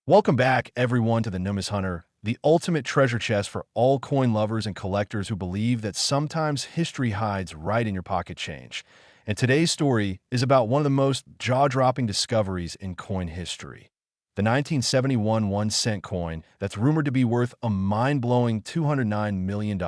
Welcome back, everyone, to the Numbers Hunter, the ultimate treasure chest for all coin lovers and collectors who believe that sometimes history hides right in your pocket change. And today's story is about one of the most jaw-dropping discoveries in coin history. The 1971 1-cent coin that's rumored to be worth a mind-blowing $209 million.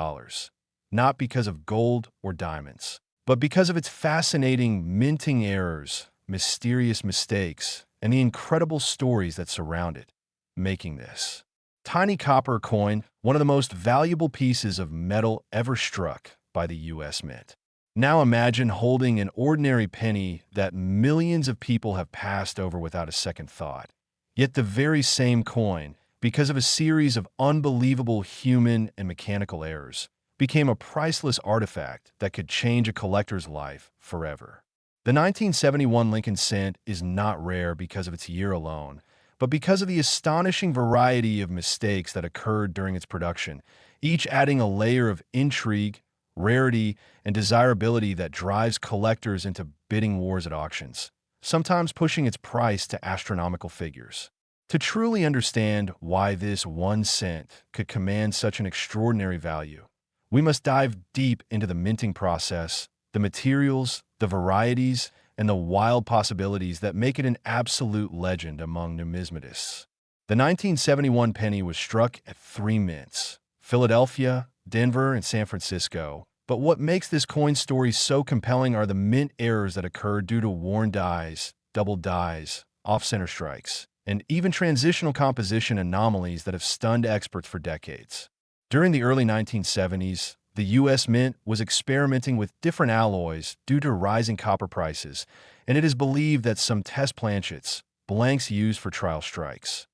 Not because of gold or diamonds, but because of its fascinating minting errors, mysterious mistakes, and the incredible stories that surround it, making this tiny copper coin one of the most valuable pieces of metal ever struck by the U.S. Mint. Now imagine holding an ordinary penny that millions of people have passed over without a second thought. Yet the very same coin, because of a series of unbelievable human and mechanical errors, became a priceless artifact that could change a collector's life forever. The 1971 Lincoln cent is not rare because of its year alone, but because of the astonishing variety of mistakes that occurred during its production, each adding a layer of intrigue, rarity, and desirability that drives collectors into bidding wars at auctions, sometimes pushing its price to astronomical figures. To truly understand why this 1 cent could command such an extraordinary value, we must dive deep into the minting process, the materials, the varieties, and the wild possibilities that make it an absolute legend among numismatists. The 1971 penny was struck at 3 mints: Philadelphia, Denver, and San Francisco. But what makes this coin story so compelling are the mint errors that occurred due to worn dies, double dies, off-center strikes, and even transitional composition anomalies that have stunned experts for decades. During the early 1970s, the U.S. Mint was experimenting with different alloys due to rising copper prices, and it is believed that some test planchets, blanks used for trial strikes,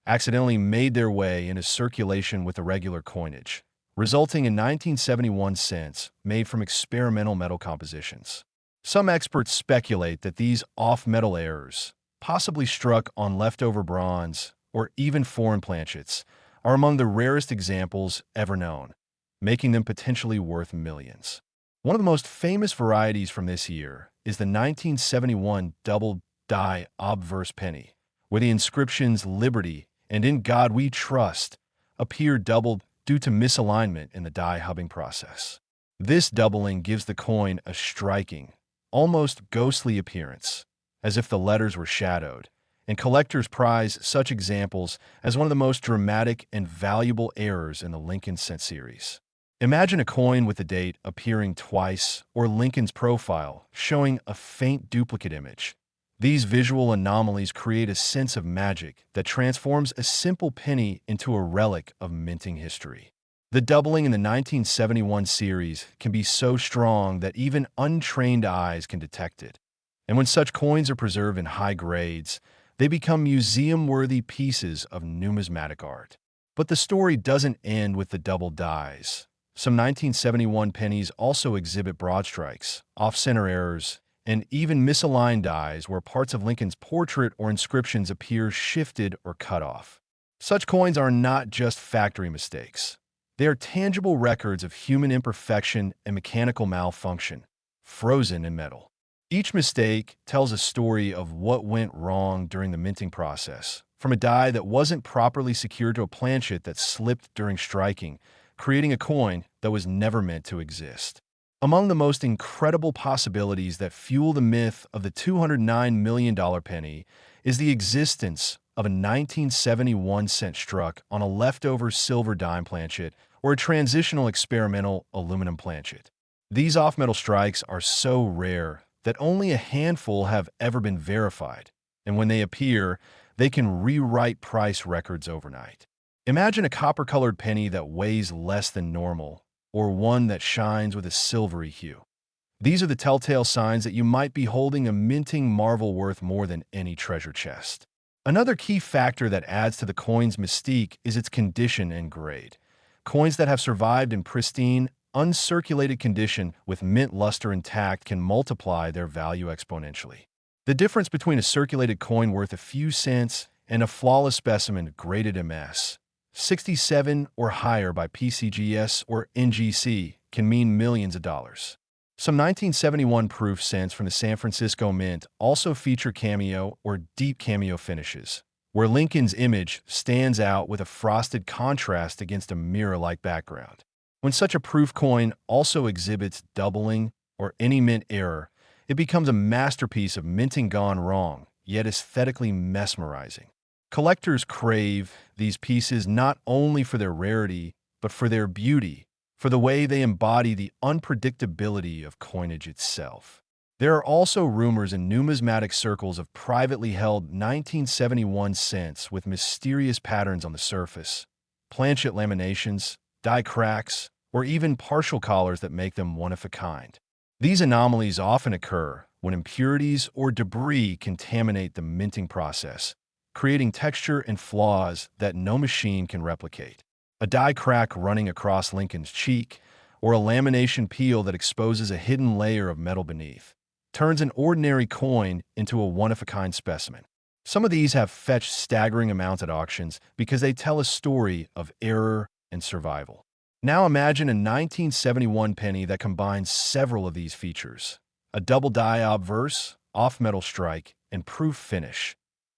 accidentally made their way into circulation with irregular coinage, resulting in 1971 cents made from experimental metal compositions. Some experts speculate that these off-metal errors, possibly struck on leftover bronze or even foreign planchets, are among the rarest examples ever known, making them potentially worth millions. One of the most famous varieties from this year is the 1971 double-die Obverse penny, where the inscriptions "Liberty" and "In God We Trust" appear doubled due to misalignment in the die hubbing process. This doubling gives the coin a striking, almost ghostly appearance, as if the letters were shadowed, and collectors prize such examples as one of the most dramatic and valuable errors in the Lincoln cent series. Imagine a coin with the date appearing twice or Lincoln's profile showing a faint duplicate image. These visual anomalies create a sense of magic that transforms a simple penny into a relic of minting history. The doubling in the 1971 series can be so strong that even untrained eyes can detect it. And when such coins are preserved in high grades, they become museum-worthy pieces of numismatic art. But the story doesn't end with the double dies. Some 1971 pennies also exhibit broad strikes, off-center errors, and even misaligned dies where parts of Lincoln's portrait or inscriptions appear shifted or cut off. Such coins are not just factory mistakes. They are tangible records of human imperfection and mechanical malfunction, frozen in metal. Each mistake tells a story of what went wrong during the minting process, from a die that wasn't properly secured to a planchet that slipped during striking, creating a coin that was never meant to exist. Among the most incredible possibilities that fuel the myth of the $209 million penny is the existence of a 1971 cent struck on a leftover silver dime planchet or a transitional experimental aluminum planchet. These off-metal strikes are so rare that only a handful have ever been verified, and when they appear, they can rewrite price records overnight. Imagine a copper-colored penny that weighs less than normal, or one that shines with a silvery hue. These are the telltale signs that you might be holding a minting marvel worth more than any treasure chest. Another key factor that adds to the coin's mystique is its condition and grade. Coins that have survived in pristine, uncirculated condition with mint luster intact can multiply their value exponentially. The difference between a circulated coin worth a few cents and a flawless specimen graded MS, 67 or higher by PCGS or NGC, can mean millions of dollars. Some 1971 proof cents from the San Francisco Mint also feature cameo or deep cameo finishes, where Lincoln's image stands out with a frosted contrast against a mirror-like background. When such a proof coin also exhibits doubling or any mint error, it becomes a masterpiece of minting gone wrong, yet aesthetically mesmerizing. Collectors crave these pieces not only for their rarity, but for their beauty, for the way they embody the unpredictability of coinage itself. There are also rumors in numismatic circles of privately held 1971 cents with mysterious patterns on the surface, planchet laminations, die cracks, or even partial collars that make them one of a kind. These anomalies often occur when impurities or debris contaminate the minting process, creating texture and flaws that no machine can replicate. A die crack running across Lincoln's cheek, or a lamination peel that exposes a hidden layer of metal beneath, turns an ordinary coin into a one-of-a-kind specimen. Some of these have fetched staggering amounts at auctions because they tell a story of error and survival. Now imagine a 1971 penny that combines several of these features: a double die obverse, off-metal strike, and proof finish,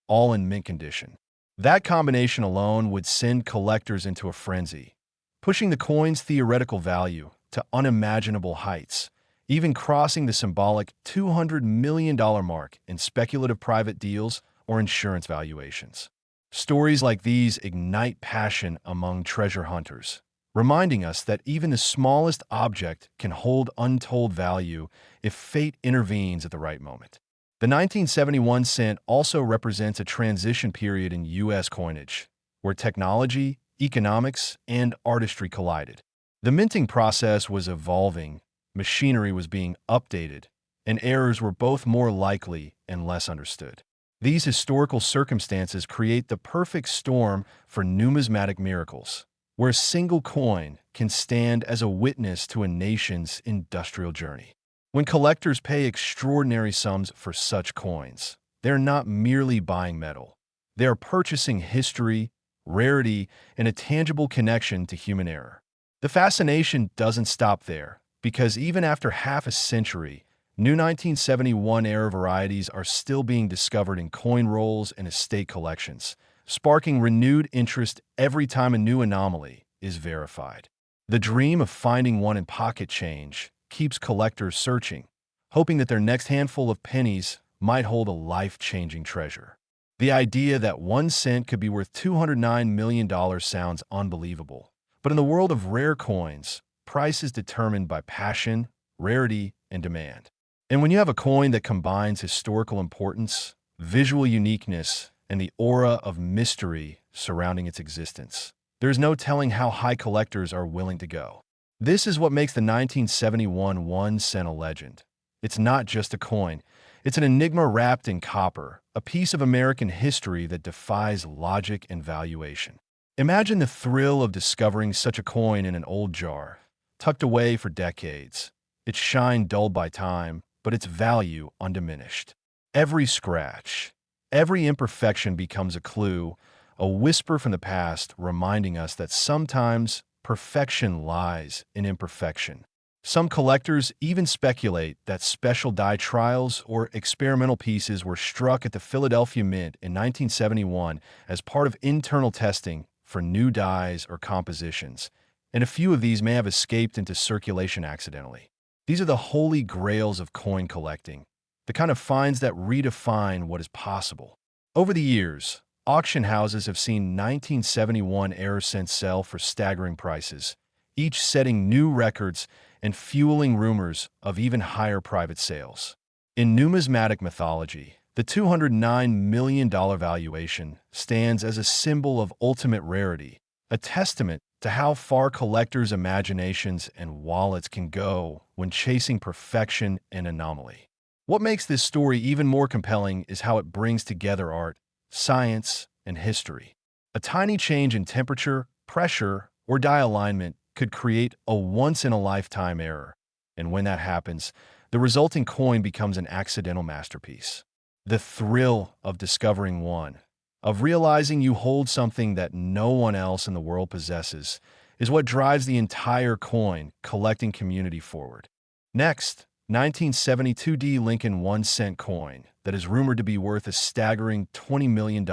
all in mint condition. That combination alone would send collectors into a frenzy, pushing the coin's theoretical value to unimaginable heights, even crossing the symbolic $200 million mark in speculative private deals or insurance valuations. Stories like these ignite passion among treasure hunters, reminding us that even the smallest object can hold untold value if fate intervenes at the right moment. The 1971 cent also represents a transition period in U.S. coinage, where technology, economics, and artistry collided. The minting process was evolving, machinery was being updated, and errors were both more likely and less understood. These historical circumstances create the perfect storm for numismatic miracles, where a single coin can stand as a witness to a nation's industrial journey. When collectors pay extraordinary sums for such coins, they're not merely buying metal. They are purchasing history, rarity, and a tangible connection to human error. The fascination doesn't stop there, because even after half a century, new 1971 era varieties are still being discovered in coin rolls and estate collections, sparking renewed interest every time a new anomaly is verified. The dream of finding one in pocket change keeps collectors searching, hoping that their next handful of pennies might hold a life-changing treasure. The idea that 1 cent could be worth $209 million sounds unbelievable. But in the world of rare coins, price is determined by passion, rarity, and demand. And when you have a coin that combines historical importance, visual uniqueness, and the aura of mystery surrounding its existence, there's no telling how high collectors are willing to go. This is what makes the 1971 1 cent a legend. It's not just a coin. It's an enigma wrapped in copper, a piece of American history that defies logic and valuation. Imagine the thrill of discovering such a coin in an old jar, tucked away for decades, its shine dulled by time, but its value undiminished. Every scratch, every imperfection becomes a clue, a whisper from the past reminding us that sometimes perfection lies in imperfection. Some collectors even speculate that special die trials or experimental pieces were struck at the Philadelphia Mint in 1971 as part of internal testing for new dies or compositions, and a few of these may have escaped into circulation accidentally. These are the holy grails of coin collecting, the kind of finds that redefine what is possible. Over the years, auction houses have seen 1971 era cents sell for staggering prices, each setting new records and fueling rumors of even higher private sales. In numismatic mythology, the $209 million valuation stands as a symbol of ultimate rarity, a testament to how far collectors' imaginations and wallets can go when chasing perfection and anomaly. What makes this story even more compelling is how it brings together art, science, and history. A tiny change in temperature, pressure, or die alignment could create a once-in-a-lifetime error, and when that happens, the resulting coin becomes an accidental masterpiece. The thrill of discovering one, of realizing you hold something that no one else in the world possesses, is what drives the entire coin collecting community forward. Next, 1972 Lincoln 1 cent coin that is rumored to be worth a staggering $20 million.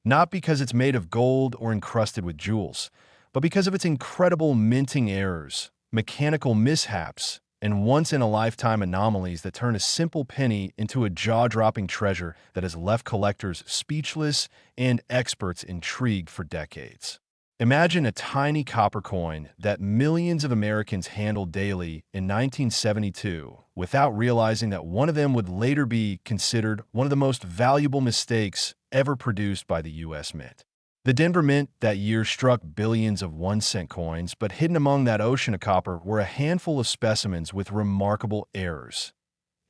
not because it's made of gold or encrusted with jewels, but because of its incredible minting errors, mechanical mishaps, and once-in-a-lifetime anomalies that turn a simple penny into a jaw-dropping treasure that has left collectors speechless and experts intrigued for decades. Imagine a tiny copper coin that millions of Americans handled daily in 1972 without realizing that one of them would later be considered one of the most valuable mistakes ever produced by the U.S. Mint. The Denver Mint that year struck billions of 1-cent coins, but hidden among that ocean of copper were a handful of specimens with remarkable errors.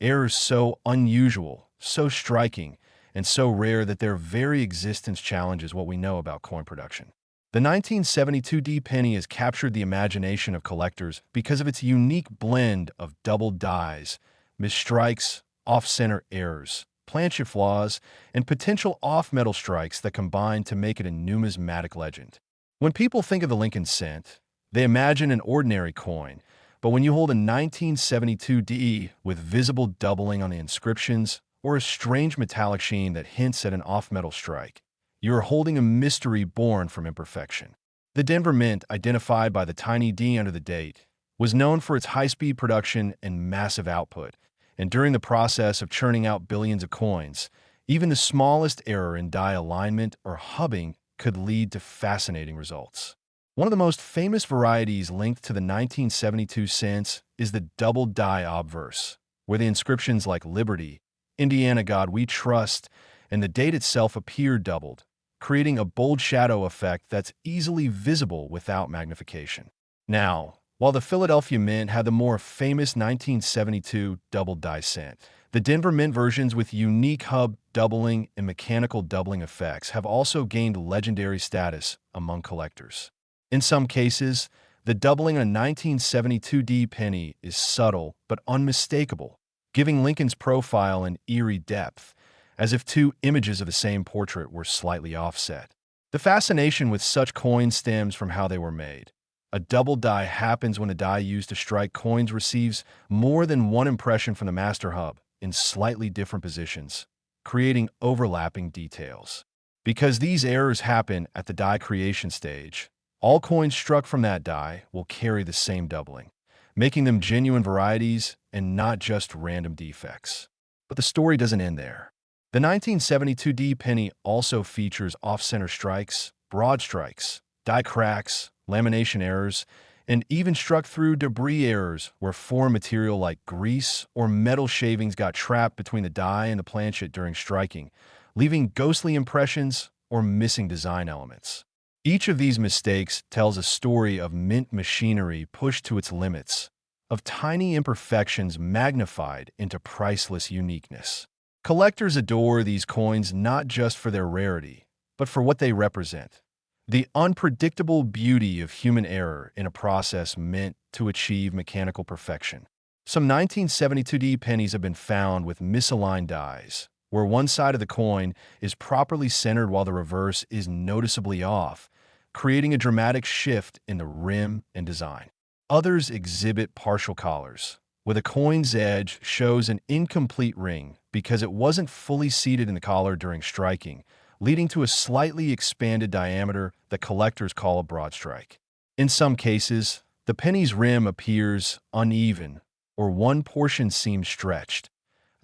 Errors so unusual, so striking, and so rare that their very existence challenges what we know about coin production. The 1972 D penny has captured the imagination of collectors because of its unique blend of double dies, misstrikes, off-center errors, planchet flaws, and potential off-metal strikes that combine to make it a numismatic legend. When people think of the Lincoln cent, they imagine an ordinary coin, but when you hold a 1972 D with visible doubling on the inscriptions or a strange metallic sheen that hints at an off-metal strike, you are holding a mystery born from imperfection. The Denver Mint, identified by the tiny D under the date, was known for its high-speed production and massive output, and during the process of churning out billions of coins, even the smallest error in die alignment or hubbing could lead to fascinating results. One of the most famous varieties linked to the 1972 cents is the double die obverse, where the inscriptions like Liberty, Indiana God We Trust, and the date itself appear doubled, creating a bold shadow effect that's easily visible without magnification. Now, while the Philadelphia Mint had the more famous 1972 double die cent, the Denver Mint versions with unique hub doubling and mechanical doubling effects have also gained legendary status among collectors. In some cases, the doubling on a 1972 D penny is subtle but unmistakable, giving Lincoln's profile an eerie depth, as if two images of the same portrait were slightly offset. The fascination with such coins stems from how they were made. A double die happens when the die used to strike coins receives more than one impression from the master hub in slightly different positions, creating overlapping details. Because these errors happen at the die creation stage, all coins struck from that die will carry the same doubling, making them genuine varieties and not just random defects. But the story doesn't end there. The 1972 D penny also features off-center strikes, broad strikes, die cracks, lamination errors, and even struck-through debris errors where foreign material like grease or metal shavings got trapped between the die and the planchet during striking, leaving ghostly impressions or missing design elements. Each of these mistakes tells a story of mint machinery pushed to its limits, of tiny imperfections magnified into priceless uniqueness. Collectors adore these coins not just for their rarity, but for what they represent. The unpredictable beauty of human error in a process meant to achieve mechanical perfection. Some 1972 D pennies have been found with misaligned dies, where one side of the coin is properly centered while the reverse is noticeably off, creating a dramatic shift in the rim and design. Others exhibit partial collars, where the coin's edge shows an incomplete ring because it wasn't fully seated in the collar during striking, leading to a slightly expanded diameter that collectors call a broad strike. In some cases, the penny's rim appears uneven, or one portion seems stretched,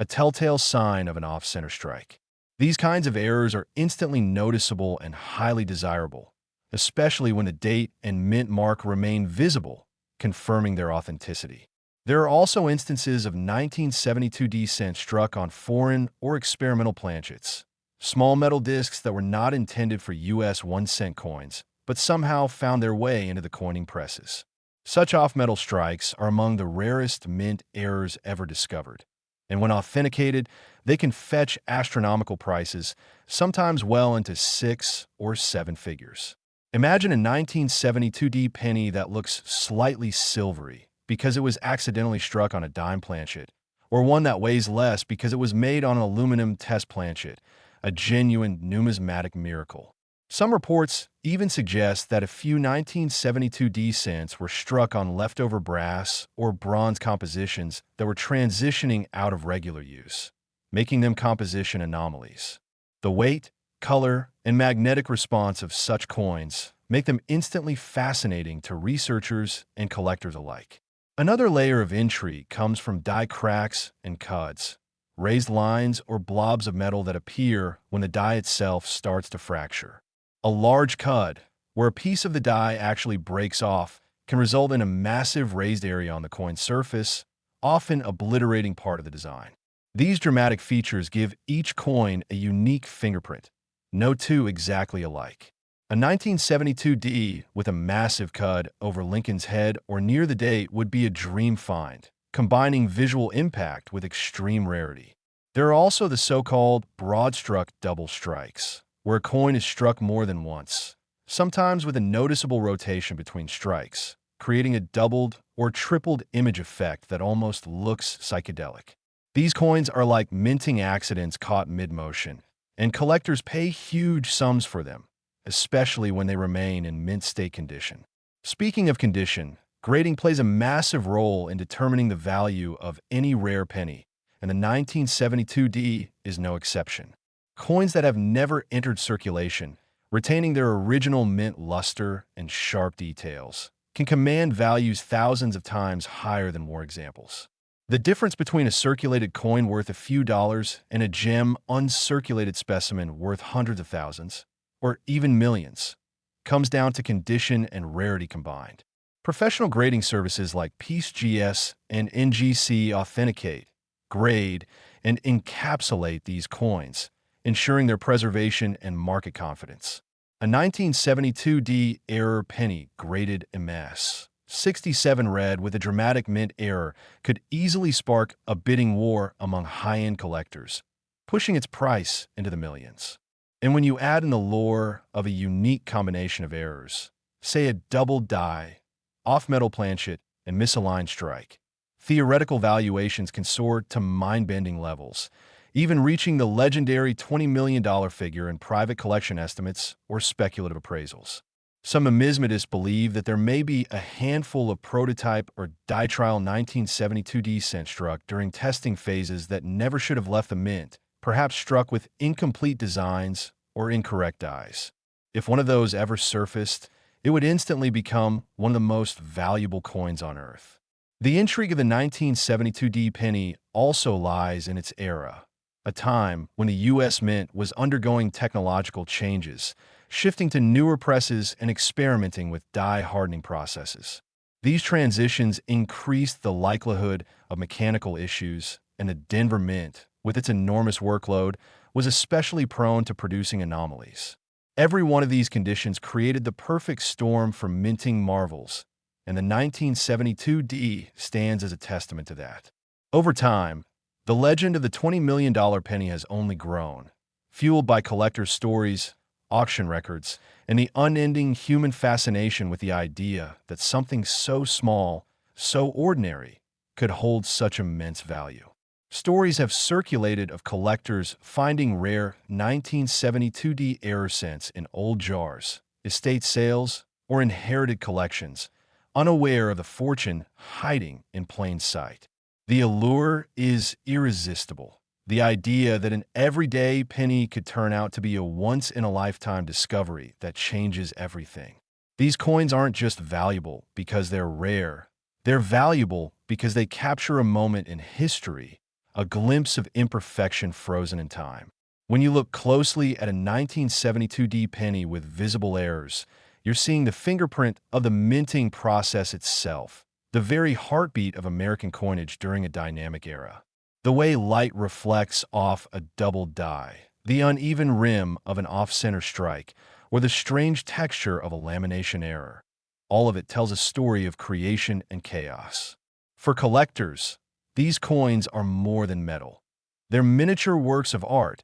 a telltale sign of an off-center strike. These kinds of errors are instantly noticeable and highly desirable, especially when the date and mint mark remain visible, confirming their authenticity. There are also instances of 1972 D cents struck on foreign or experimental planchets, small metal discs that were not intended for U.S. 1-cent coins, but somehow found their way into the coining presses. Such off-metal strikes are among the rarest mint errors ever discovered, and when authenticated, they can fetch astronomical prices, sometimes well into 6 or 7 figures. Imagine a 1972 D penny that looks slightly silvery because it was accidentally struck on a dime planchet, or one that weighs less because it was made on an aluminum test planchet, a genuine numismatic miracle. Some reports even suggest that a few 1972 D cents were struck on leftover brass or bronze compositions that were transitioning out of regular use, making them composition anomalies. The weight, color, and magnetic response of such coins make them instantly fascinating to researchers and collectors alike. Another layer of intrigue comes from die cracks and cuts, raised lines or blobs of metal that appear when the die itself starts to fracture. A large cud, where a piece of the die actually breaks off, can result in a massive raised area on the coin's surface, often obliterating part of the design. These dramatic features give each coin a unique fingerprint, no two exactly alike. A 1972 D with a massive cud over Lincoln's head or near the date would be a dream find, combining visual impact with extreme rarity. There are also the so-called broad-struck double strikes, where a coin is struck more than once, sometimes with a noticeable rotation between strikes, creating a doubled or tripled image effect that almost looks psychedelic. These coins are like minting accidents caught mid-motion, and collectors pay huge sums for them, especially when they remain in mint state condition. Speaking of condition, grading plays a massive role in determining the value of any rare penny, and the 1972 D is no exception. Coins that have never entered circulation, retaining their original mint luster and sharp details, can command values thousands of times higher than more examples. The difference between a circulated coin worth a few dollars and a gem uncirculated specimen worth hundreds of thousands, or even millions, comes down to condition and rarity combined. Professional grading services like PeaceGS and NGC authenticate, grade, and encapsulate these coins, ensuring their preservation and market confidence. A 1972 D error penny graded MS 67 red with a dramatic mint error could easily spark a bidding war among high-end collectors, pushing its price into the millions. And when you add in the lure of a unique combination of errors, say a double die, off-metal planchet, and misaligned strike, theoretical valuations can soar to mind-bending levels, even reaching the legendary $20 million figure in private collection estimates or speculative appraisals. Some numismatists believe that there may be a handful of prototype or die trial 1972 D cents struck during testing phases that never should have left the mint, perhaps struck with incomplete designs or incorrect dies. If one of those ever surfaced, it would instantly become one of the most valuable coins on Earth. The intrigue of the 1972 D penny also lies in its era, a time when the U.S. Mint was undergoing technological changes, shifting to newer presses and experimenting with die hardening processes. These transitions increased the likelihood of mechanical issues, and the Denver Mint, with its enormous workload, was especially prone to producing anomalies. Every one of these conditions created the perfect storm for minting marvels, and the 1972 D stands as a testament to that. Over time, the legend of the $20 million penny has only grown, fueled by collectors' stories, auction records, and the unending human fascination with the idea that something so small, so ordinary, could hold such immense value. Stories have circulated of collectors finding rare 1972 D error cents in old jars, estate sales, or inherited collections, unaware of the fortune hiding in plain sight. The allure is irresistible. The idea that an everyday penny could turn out to be a once-in-a-lifetime discovery that changes everything. These coins aren't just valuable because they're rare. They're valuable because they capture a moment in history, a glimpse of imperfection frozen in time. When you look closely at a 1972 D penny with visible errors, you're seeing the fingerprint of the minting process itself, the very heartbeat of American coinage during a dynamic era. The way light reflects off a double die, the uneven rim of an off-center strike, or the strange texture of a lamination error. All of it tells a story of creation and chaos. For collectors, these coins are more than metal. They're miniature works of art,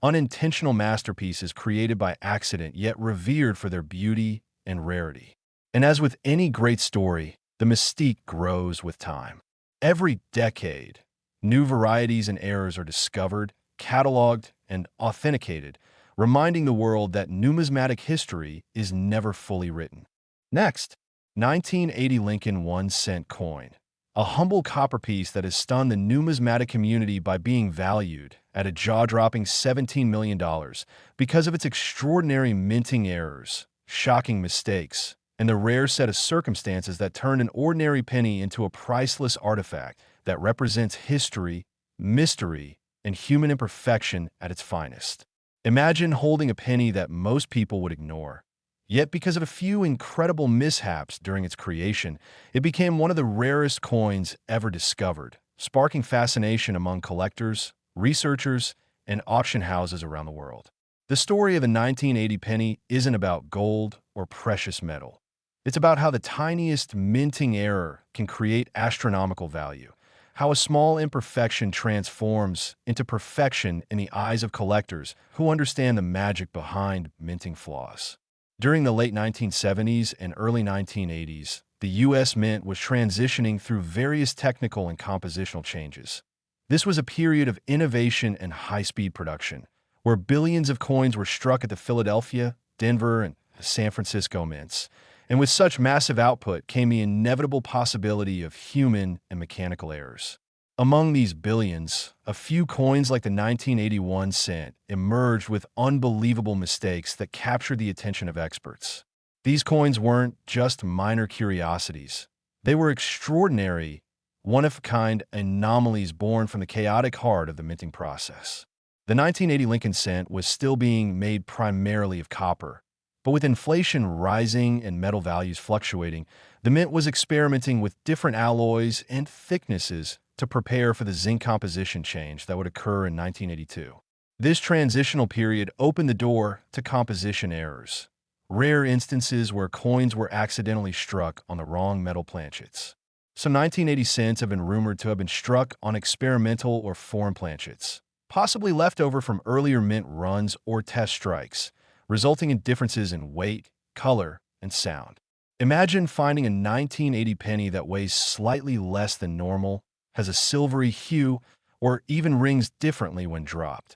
unintentional masterpieces created by accident yet revered for their beauty and rarity. And as with any great story, the mystique grows with time. Every decade, new varieties and errors are discovered, cataloged, and authenticated, reminding the world that numismatic history is never fully written. Next, 1980 Lincoln 1-cent coin. A humble copper piece that has stunned the numismatic community by being valued at a jaw-dropping $17 million because of its extraordinary minting errors, shocking mistakes, and the rare set of circumstances that turned an ordinary penny into a priceless artifact that represents history, mystery, and human imperfection at its finest. Imagine holding a penny that most people would ignore. Yet because of a few incredible mishaps during its creation, it became one of the rarest coins ever discovered, sparking fascination among collectors, researchers, and auction houses around the world. The story of the 1980 penny isn't about gold or precious metal. It's about how the tiniest minting error can create astronomical value, how a small imperfection transforms into perfection in the eyes of collectors who understand the magic behind minting flaws. During the late 1970s and early 1980s, the U.S. Mint was transitioning through various technical and compositional changes. This was a period of innovation and high-speed production, where billions of coins were struck at the Philadelphia, Denver, and San Francisco mints. And with such massive output came the inevitable possibility of human and mechanical errors. Among these billions, a few coins like the 1981 cent emerged with unbelievable mistakes that captured the attention of experts. These coins weren't just minor curiosities. They were extraordinary, one-of-a-kind anomalies born from the chaotic heart of the minting process. The 1980 Lincoln cent was still being made primarily of copper, but with inflation rising and metal values fluctuating, the mint was experimenting with different alloys and thicknesses to prepare for the zinc composition change that would occur in 1982. This transitional period opened the door to composition errors, rare instances where coins were accidentally struck on the wrong metal planchets. Some 1980 cents have been rumored to have been struck on experimental or foreign planchets, possibly left over from earlier mint runs or test strikes, resulting in differences in weight, color, and sound. Imagine finding a 1980 penny that weighs slightly less than normal, has a silvery hue, or even rings differently when dropped.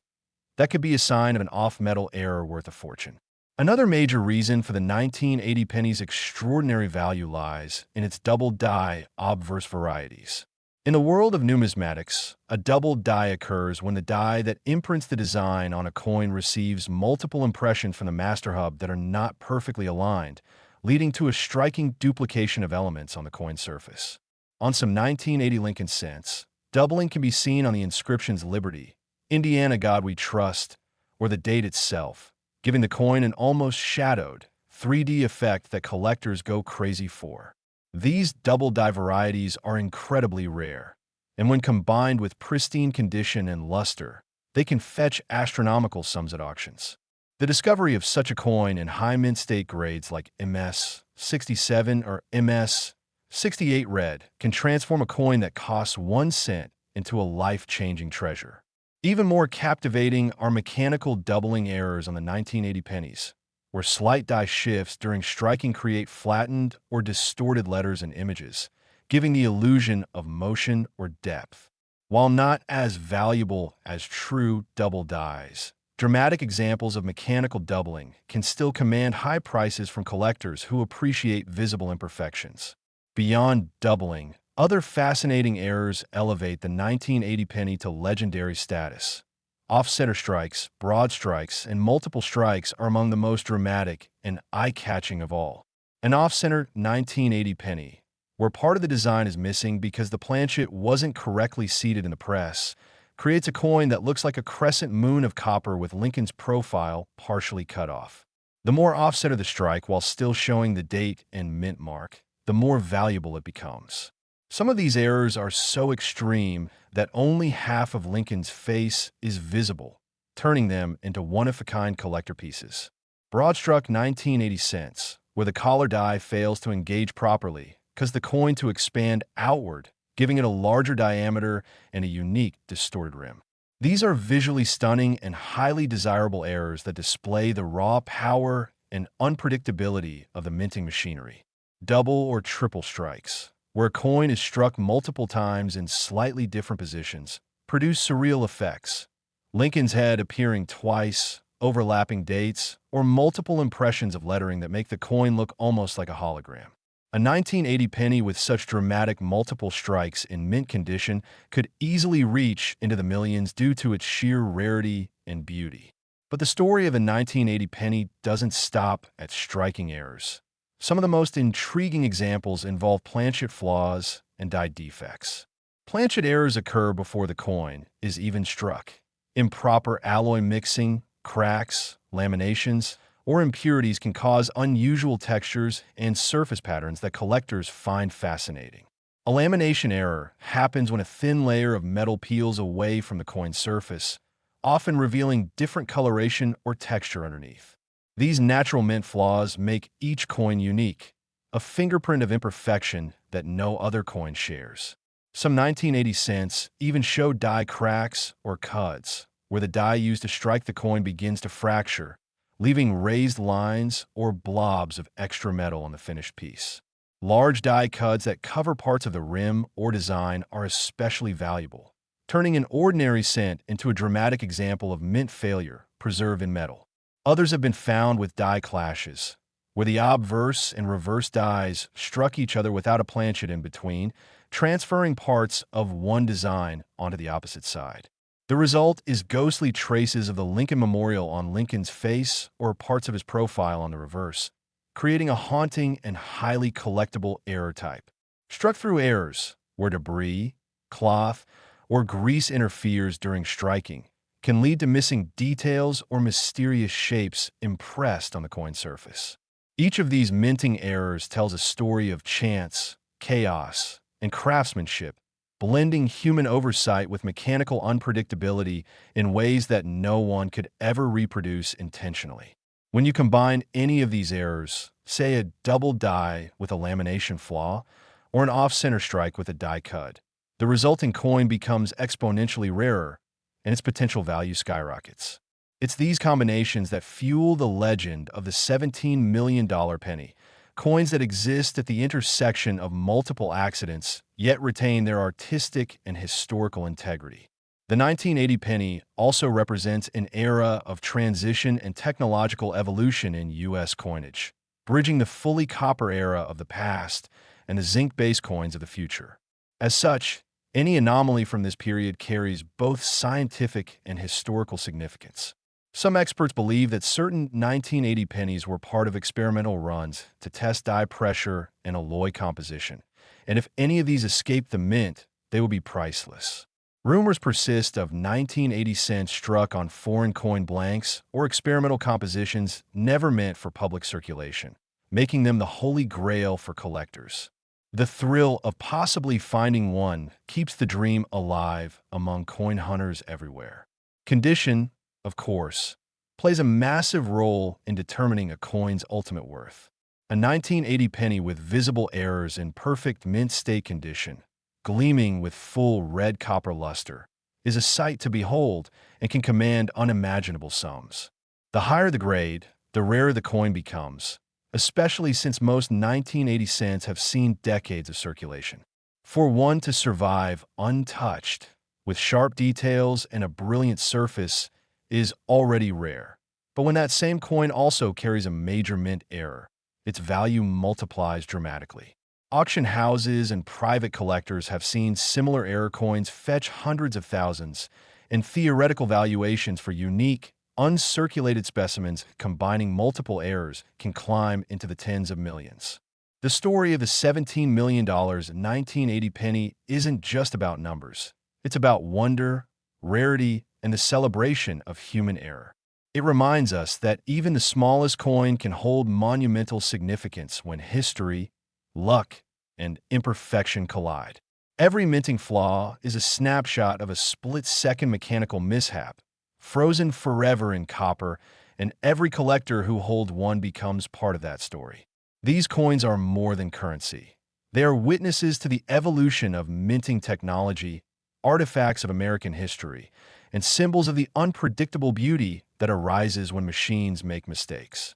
That could be a sign of an off-metal error worth a fortune. Another major reason for the 1980 penny's extraordinary value lies in its double die obverse varieties. In the world of numismatics, a double die occurs when the die that imprints the design on a coin receives multiple impressions from the master hub that are not perfectly aligned, leading to a striking duplication of elements on the coin surface. On some 1980 Lincoln cents, doubling can be seen on the inscriptions Liberty, Indiana God We Trust, or the date itself, giving the coin an almost shadowed, 3D effect that collectors go crazy for. These double die varieties are incredibly rare, and when combined with pristine condition and luster, they can fetch astronomical sums at auctions. The discovery of such a coin in high mint state grades like MS 67 or MS 68 red can transform a coin that costs 1 cent into a life-changing treasure. Even more captivating are mechanical doubling errors on the 1980 pennies, where slight die shifts during striking create flattened or distorted letters and images, giving the illusion of motion or depth. While not as valuable as true double dies, dramatic examples of mechanical doubling can still command high prices from collectors who appreciate visible imperfections. Beyond doubling, other fascinating errors elevate the 1980 penny to legendary status. Off-center strikes, broad strikes, and multiple strikes are among the most dramatic and eye-catching of all. An off-center 1980 penny, where part of the design is missing because the planchet wasn't correctly seated in the press, creates a coin that looks like a crescent moon of copper with Lincoln's profile partially cut off. The more off-center the strike while still showing the date and mint mark, the more valuable it becomes. Some of these errors are so extreme that only half of Lincoln's face is visible, turning them into one-of-a-kind collector pieces. Broad-struck 1980 cents, where the collar die fails to engage properly, cause the coin to expand outward, giving it a larger diameter and a unique, distorted rim. These are visually stunning and highly desirable errors that display the raw power and unpredictability of the minting machinery. Double or triple strikes, where a coin is struck multiple times in slightly different positions, produce surreal effects. Lincoln's head appearing twice, overlapping dates, or multiple impressions of lettering that make the coin look almost like a hologram. A 1980 penny with such dramatic multiple strikes in mint condition could easily reach into the millions due to its sheer rarity and beauty. But the story of a 1980 penny doesn't stop at striking errors. Some of the most intriguing examples involve planchet flaws and die defects. Planchet errors occur before the coin is even struck. Improper alloy mixing, cracks, laminations, or impurities can cause unusual textures and surface patterns that collectors find fascinating. A lamination error happens when a thin layer of metal peels away from the coin's surface, often revealing different coloration or texture underneath. These natural mint flaws make each coin unique, a fingerprint of imperfection that no other coin shares. Some 1980 cents even show die cracks or cuds, where the die used to strike the coin begins to fracture, leaving raised lines or blobs of extra metal on the finished piece. Large die cuds that cover parts of the rim or design are especially valuable, turning an ordinary cent into a dramatic example of mint failure preserved in metal. Others have been found with die clashes, where the obverse and reverse dies struck each other without a planchet in between, transferring parts of one design onto the opposite side. The result is ghostly traces of the Lincoln Memorial on Lincoln's face or parts of his profile on the reverse, creating a haunting and highly collectible error type. Struck through errors, where debris, cloth, or grease interferes during striking, can lead to missing details or mysterious shapes impressed on the coin surface. Each of these minting errors tells a story of chance, chaos, and craftsmanship, blending human oversight with mechanical unpredictability in ways that no one could ever reproduce intentionally. When you combine any of these errors, say a double die with a lamination flaw, or an off-center strike with a die cut, the resulting coin becomes exponentially rarer, and its potential value skyrockets. It's these combinations that fuel the legend of the $17 million penny, coins that exist at the intersection of multiple accidents, yet retain their artistic and historical integrity. The 1980 penny also represents an era of transition and technological evolution in U.S. coinage, bridging the fully copper era of the past and the zinc-based coins of the future. As such, any anomaly from this period carries both scientific and historical significance. Some experts believe that certain 1980 pennies were part of experimental runs to test die pressure and alloy composition, and if any of these escape the mint, they will be priceless. Rumors persist of 1980 cents struck on foreign coin blanks or experimental compositions never meant for public circulation, making them the holy grail for collectors. The thrill of possibly finding one keeps the dream alive among coin hunters everywhere. Condition, of course, plays a massive role in determining a coin's ultimate worth. A 1980 penny with visible errors in perfect mint state condition, gleaming with full red copper luster, is a sight to behold and can command unimaginable sums. The higher the grade, the rarer the coin becomes, especially since most 1980 cents have seen decades of circulation. For one to survive untouched, with sharp details and a brilliant surface, is already rare. But when that same coin also carries a major mint error, its value multiplies dramatically. Auction houses and private collectors have seen similar error coins fetch hundreds of thousands, and theoretical valuations for unique, uncirculated specimens combining multiple errors can climb into the tens of millions. The story of the $17 million 1980 penny isn't just about numbers. It's about wonder, rarity, and the celebration of human error. It reminds us that even the smallest coin can hold monumental significance when history, luck, and imperfection collide. Every minting flaw is a snapshot of a split-second mechanical mishap, frozen forever in copper, and every collector who holds one becomes part of that story. These coins are more than currency. They are witnesses to the evolution of minting technology, artifacts of American history, and symbols of the unpredictable beauty that arises when machines make mistakes.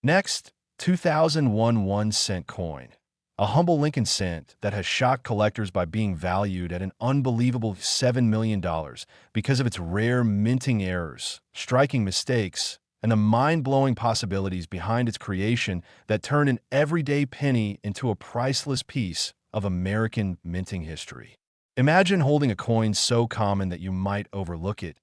Next, 2001 1-cent coin. A humble Lincoln cent that has shocked collectors by being valued at an unbelievable $7 million because of its rare minting errors, striking mistakes, and the mind-blowing possibilities behind its creation that turn an everyday penny into a priceless piece of American minting history. Imagine holding a coin so common that you might overlook it,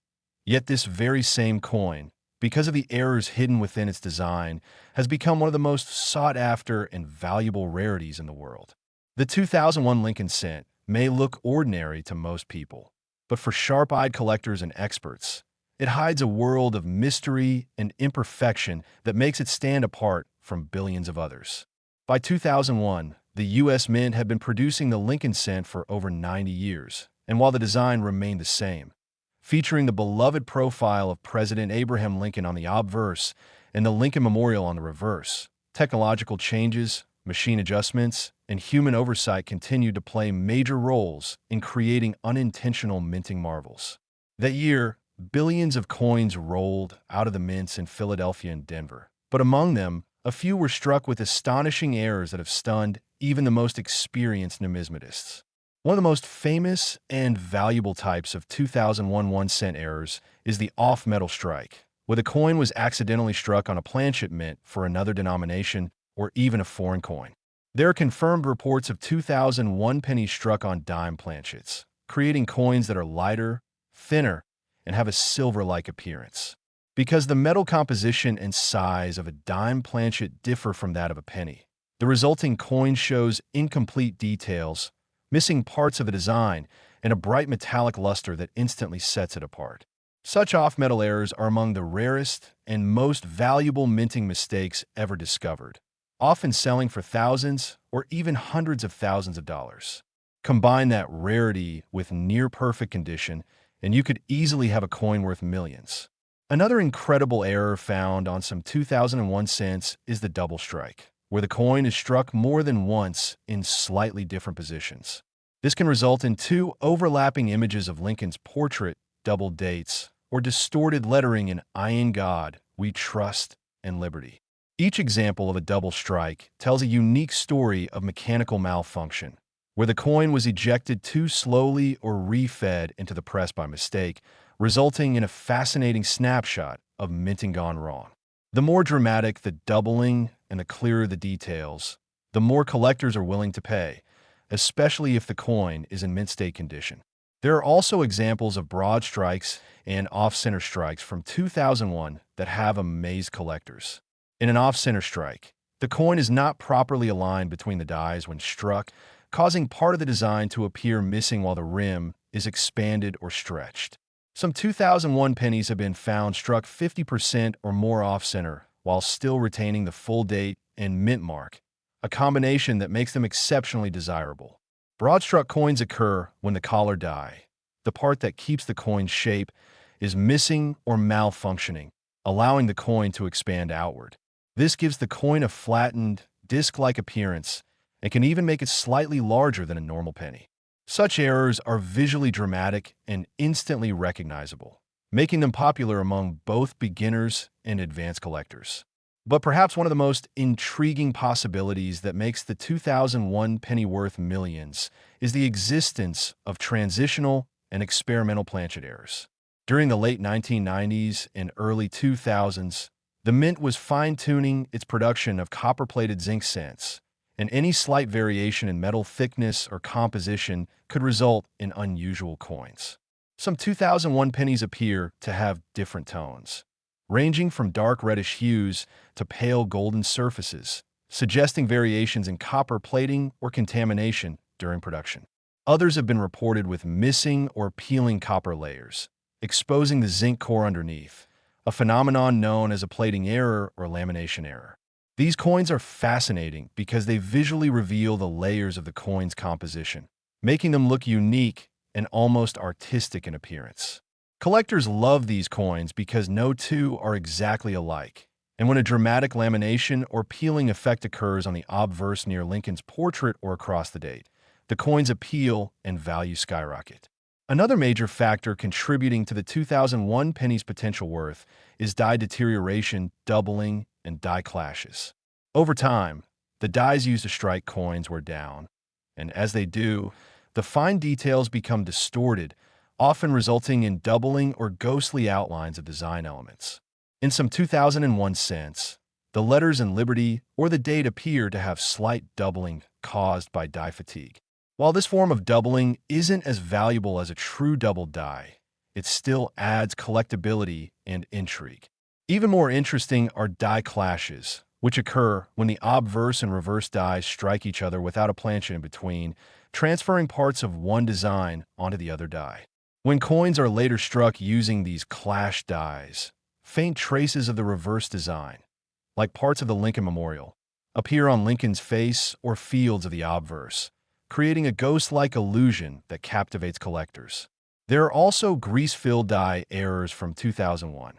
yet this very same coin, because of the errors hidden within its design, has become one of the most sought-after and valuable rarities in the world. The 2001 Lincoln Cent may look ordinary to most people, but for sharp-eyed collectors and experts, it hides a world of mystery and imperfection that makes it stand apart from billions of others. By 2001, the U.S. Mint had been producing the Lincoln Cent for over 90 years, and while the design remained the same, featuring the beloved profile of President Abraham Lincoln on the Obverse and the Lincoln Memorial on the reverse, technological changes, machine adjustments, and human oversight continued to play major roles in creating unintentional minting marvels. That year, billions of coins rolled out of the mints in Philadelphia and Denver, but among them, a few were struck with astonishing errors that have stunned even the most experienced numismatists. One of the most famous and valuable types of 2001 1-cent errors is the off-metal strike, where the coin was accidentally struck on a planchet mint for another denomination or even a foreign coin. There are confirmed reports of 2001 pennies struck on dime planchets, creating coins that are lighter, thinner, and have a silver-like appearance. Because the metal composition and size of a dime planchet differ from that of a penny, the resulting coin shows incomplete details, missing parts of the design, and a bright metallic luster that instantly sets it apart. Such off-metal errors are among the rarest and most valuable minting mistakes ever discovered, often selling for thousands or even hundreds of thousands of dollars. Combine that rarity with near-perfect condition, and you could easily have a coin worth millions. Another incredible error found on some 2001 cents is the double strike, where the coin is struck more than once in slightly different positions. This can result in two overlapping images of Lincoln's portrait, double dates, or distorted lettering in "I in God, we trust, and liberty." Each example of a double strike tells a unique story of mechanical malfunction, where the coin was ejected too slowly or refed into the press by mistake, resulting in a fascinating snapshot of minting gone wrong. The more dramatic the doubling and the clearer the details, the more collectors are willing to pay, especially if the coin is in mint state condition. There are also examples of broad strikes and off-center strikes from 2001 that have amazed collectors. In an off-center strike, the coin is not properly aligned between the dies when struck, causing part of the design to appear missing while the rim is expanded or stretched. Some 2001 pennies have been found struck 50% or more off-center while still retaining the full date and mint mark, a combination that makes them exceptionally desirable. Broad-struck coins occur when the collar die, the part that keeps the coin's shape, is missing or malfunctioning, allowing the coin to expand outward. This gives the coin a flattened, disc-like appearance and can even make it slightly larger than a normal penny. Such errors are visually dramatic and instantly recognizable, making them popular among both beginners and advanced collectors. But perhaps one of the most intriguing possibilities that makes the 2001 penny worth millions is the existence of transitional and experimental planchet errors. During the late 1990s and early 2000s, the Mint was fine-tuning its production of copper-plated zinc cents, and any slight variation in metal thickness or composition could result in unusual coins. Some 2001 pennies appear to have different tones, ranging from dark reddish hues to pale golden surfaces, suggesting variations in copper plating or contamination during production. Others have been reported with missing or peeling copper layers, exposing the zinc core underneath, a phenomenon known as a plating error or lamination error. These coins are fascinating because they visually reveal the layers of the coin's composition, making them look unique and almost artistic in appearance. Collectors love these coins because no two are exactly alike, and when a dramatic lamination or peeling effect occurs on the obverse near Lincoln's portrait or across the date, the coin's appeal and value skyrocket. Another major factor contributing to the 2001 penny's potential worth is die deterioration, doubling, and die clashes. Over time, the dies used to strike coins wear down, and as they do, the fine details become distorted, often resulting in doubling or ghostly outlines of design elements. In some 2001 cents, the letters in Liberty or the date appear to have slight doubling caused by die fatigue. While this form of doubling isn't as valuable as a true doubled die, it still adds collectability and intrigue. Even more interesting are die clashes, which occur when the obverse and reverse dies strike each other without a plancha in between, transferring parts of one design onto the other die. When coins are later struck using these clash dies, faint traces of the reverse design, like parts of the Lincoln Memorial, appear on Lincoln's face or fields of the obverse, creating a ghost-like illusion that captivates collectors. There are also grease-filled die errors from 2001,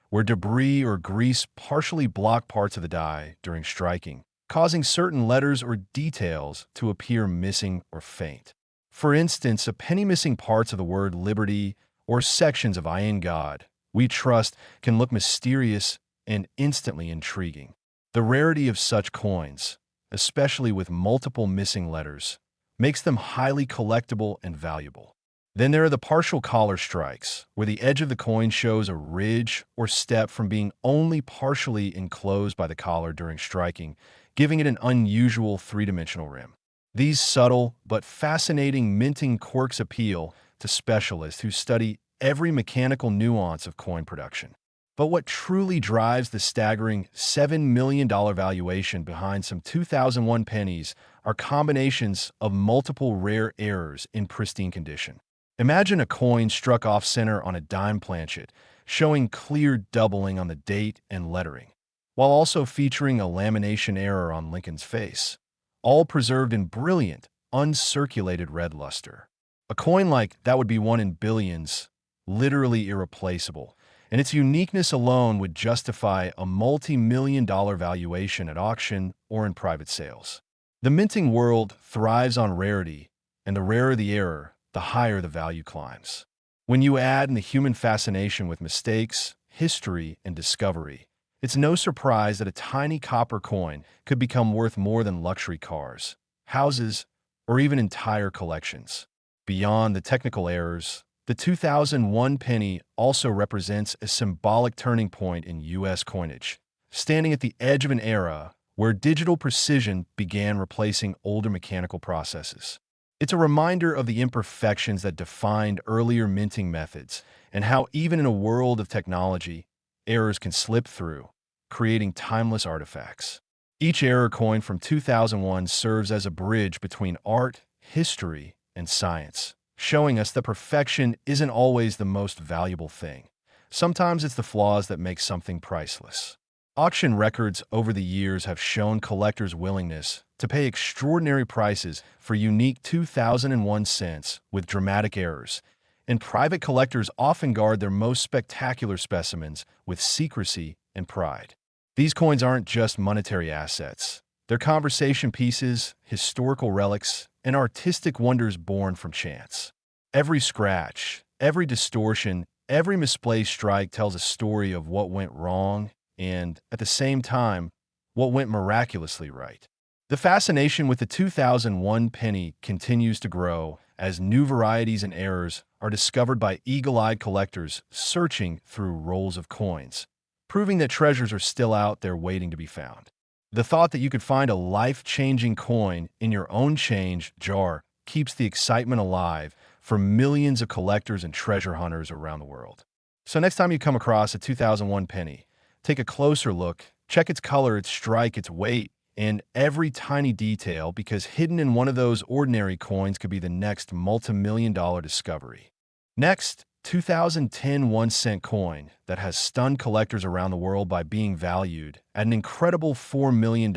where debris or grease partially block parts of the die during striking, causing certain letters or details to appear missing or faint. For instance, a penny missing parts of the word liberty or sections of I in God, we trust can look mysterious and instantly intriguing. The rarity of such coins, especially with multiple missing letters, makes them highly collectible and valuable. Then there are the partial collar strikes, where the edge of the coin shows a ridge or step from being only partially enclosed by the collar during striking, giving it an unusual three-dimensional rim. These subtle but fascinating minting quirks appeal to specialists who study every mechanical nuance of coin production. But what truly drives the staggering $7 million valuation behind some 2001 pennies are combinations of multiple rare errors in pristine condition. Imagine a coin struck off-center on a dime planchet, showing clear doubling on the date and lettering, while also featuring a lamination error on Lincoln's face, all preserved in brilliant, uncirculated red luster. A coin like that would be one in billions, literally irreplaceable, and its uniqueness alone would justify a multi-million-dollar valuation at auction or in private sales. The minting world thrives on rarity, and the rarer the error, the higher the value climbs. When you add in the human fascination with mistakes, history, and discovery, it's no surprise that a tiny copper coin could become worth more than luxury cars, houses, or even entire collections. Beyond the technical errors, the 2001 penny also represents a symbolic turning point in U.S. coinage, standing at the edge of an era where digital precision began replacing older mechanical processes. It's a reminder of the imperfections that defined earlier minting methods and how even in a world of technology, errors can slip through, creating timeless artifacts. Each error coin from 2001 serves as a bridge between art, history, and science, showing us that perfection isn't always the most valuable thing. Sometimes it's the flaws that make something priceless. Auction records over the years have shown collectors' willingness to pay extraordinary prices for unique 2001 cents with dramatic errors, and private collectors often guard their most spectacular specimens with secrecy and pride. These coins aren't just monetary assets. They're conversation pieces, historical relics, and artistic wonders born from chance. Every scratch, every distortion, every misplaced strike tells a story of what went wrong and, at the same time, what went miraculously right. The fascination with the 2001 penny continues to grow as new varieties and errors are discovered by eagle-eyed collectors searching through rolls of coins, proving that treasures are still out there waiting to be found. The thought that you could find a life-changing coin in your own change jar keeps the excitement alive for millions of collectors and treasure hunters around the world. So next time you come across a 2001 penny, take a closer look, check its color, its strike, its weight, and every tiny detail, because hidden in one of those ordinary coins could be the next multi-million-dollar discovery. Next, 2010 1-cent coin that has stunned collectors around the world by being valued at an incredible $4 million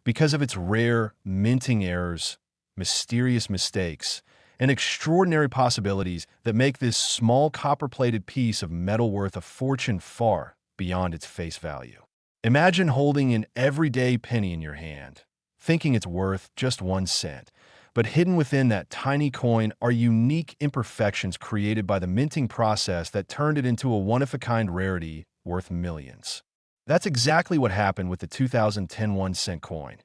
because of its rare minting errors, mysterious mistakes, and extraordinary possibilities that make this small copper-plated piece of metal worth a fortune far beyond its face value. Imagine holding an everyday penny in your hand, thinking it's worth just 1 cent, but hidden within that tiny coin are unique imperfections created by the minting process that turned it into a one-of-a-kind rarity worth millions. That's exactly what happened with the 2010 1-cent coin,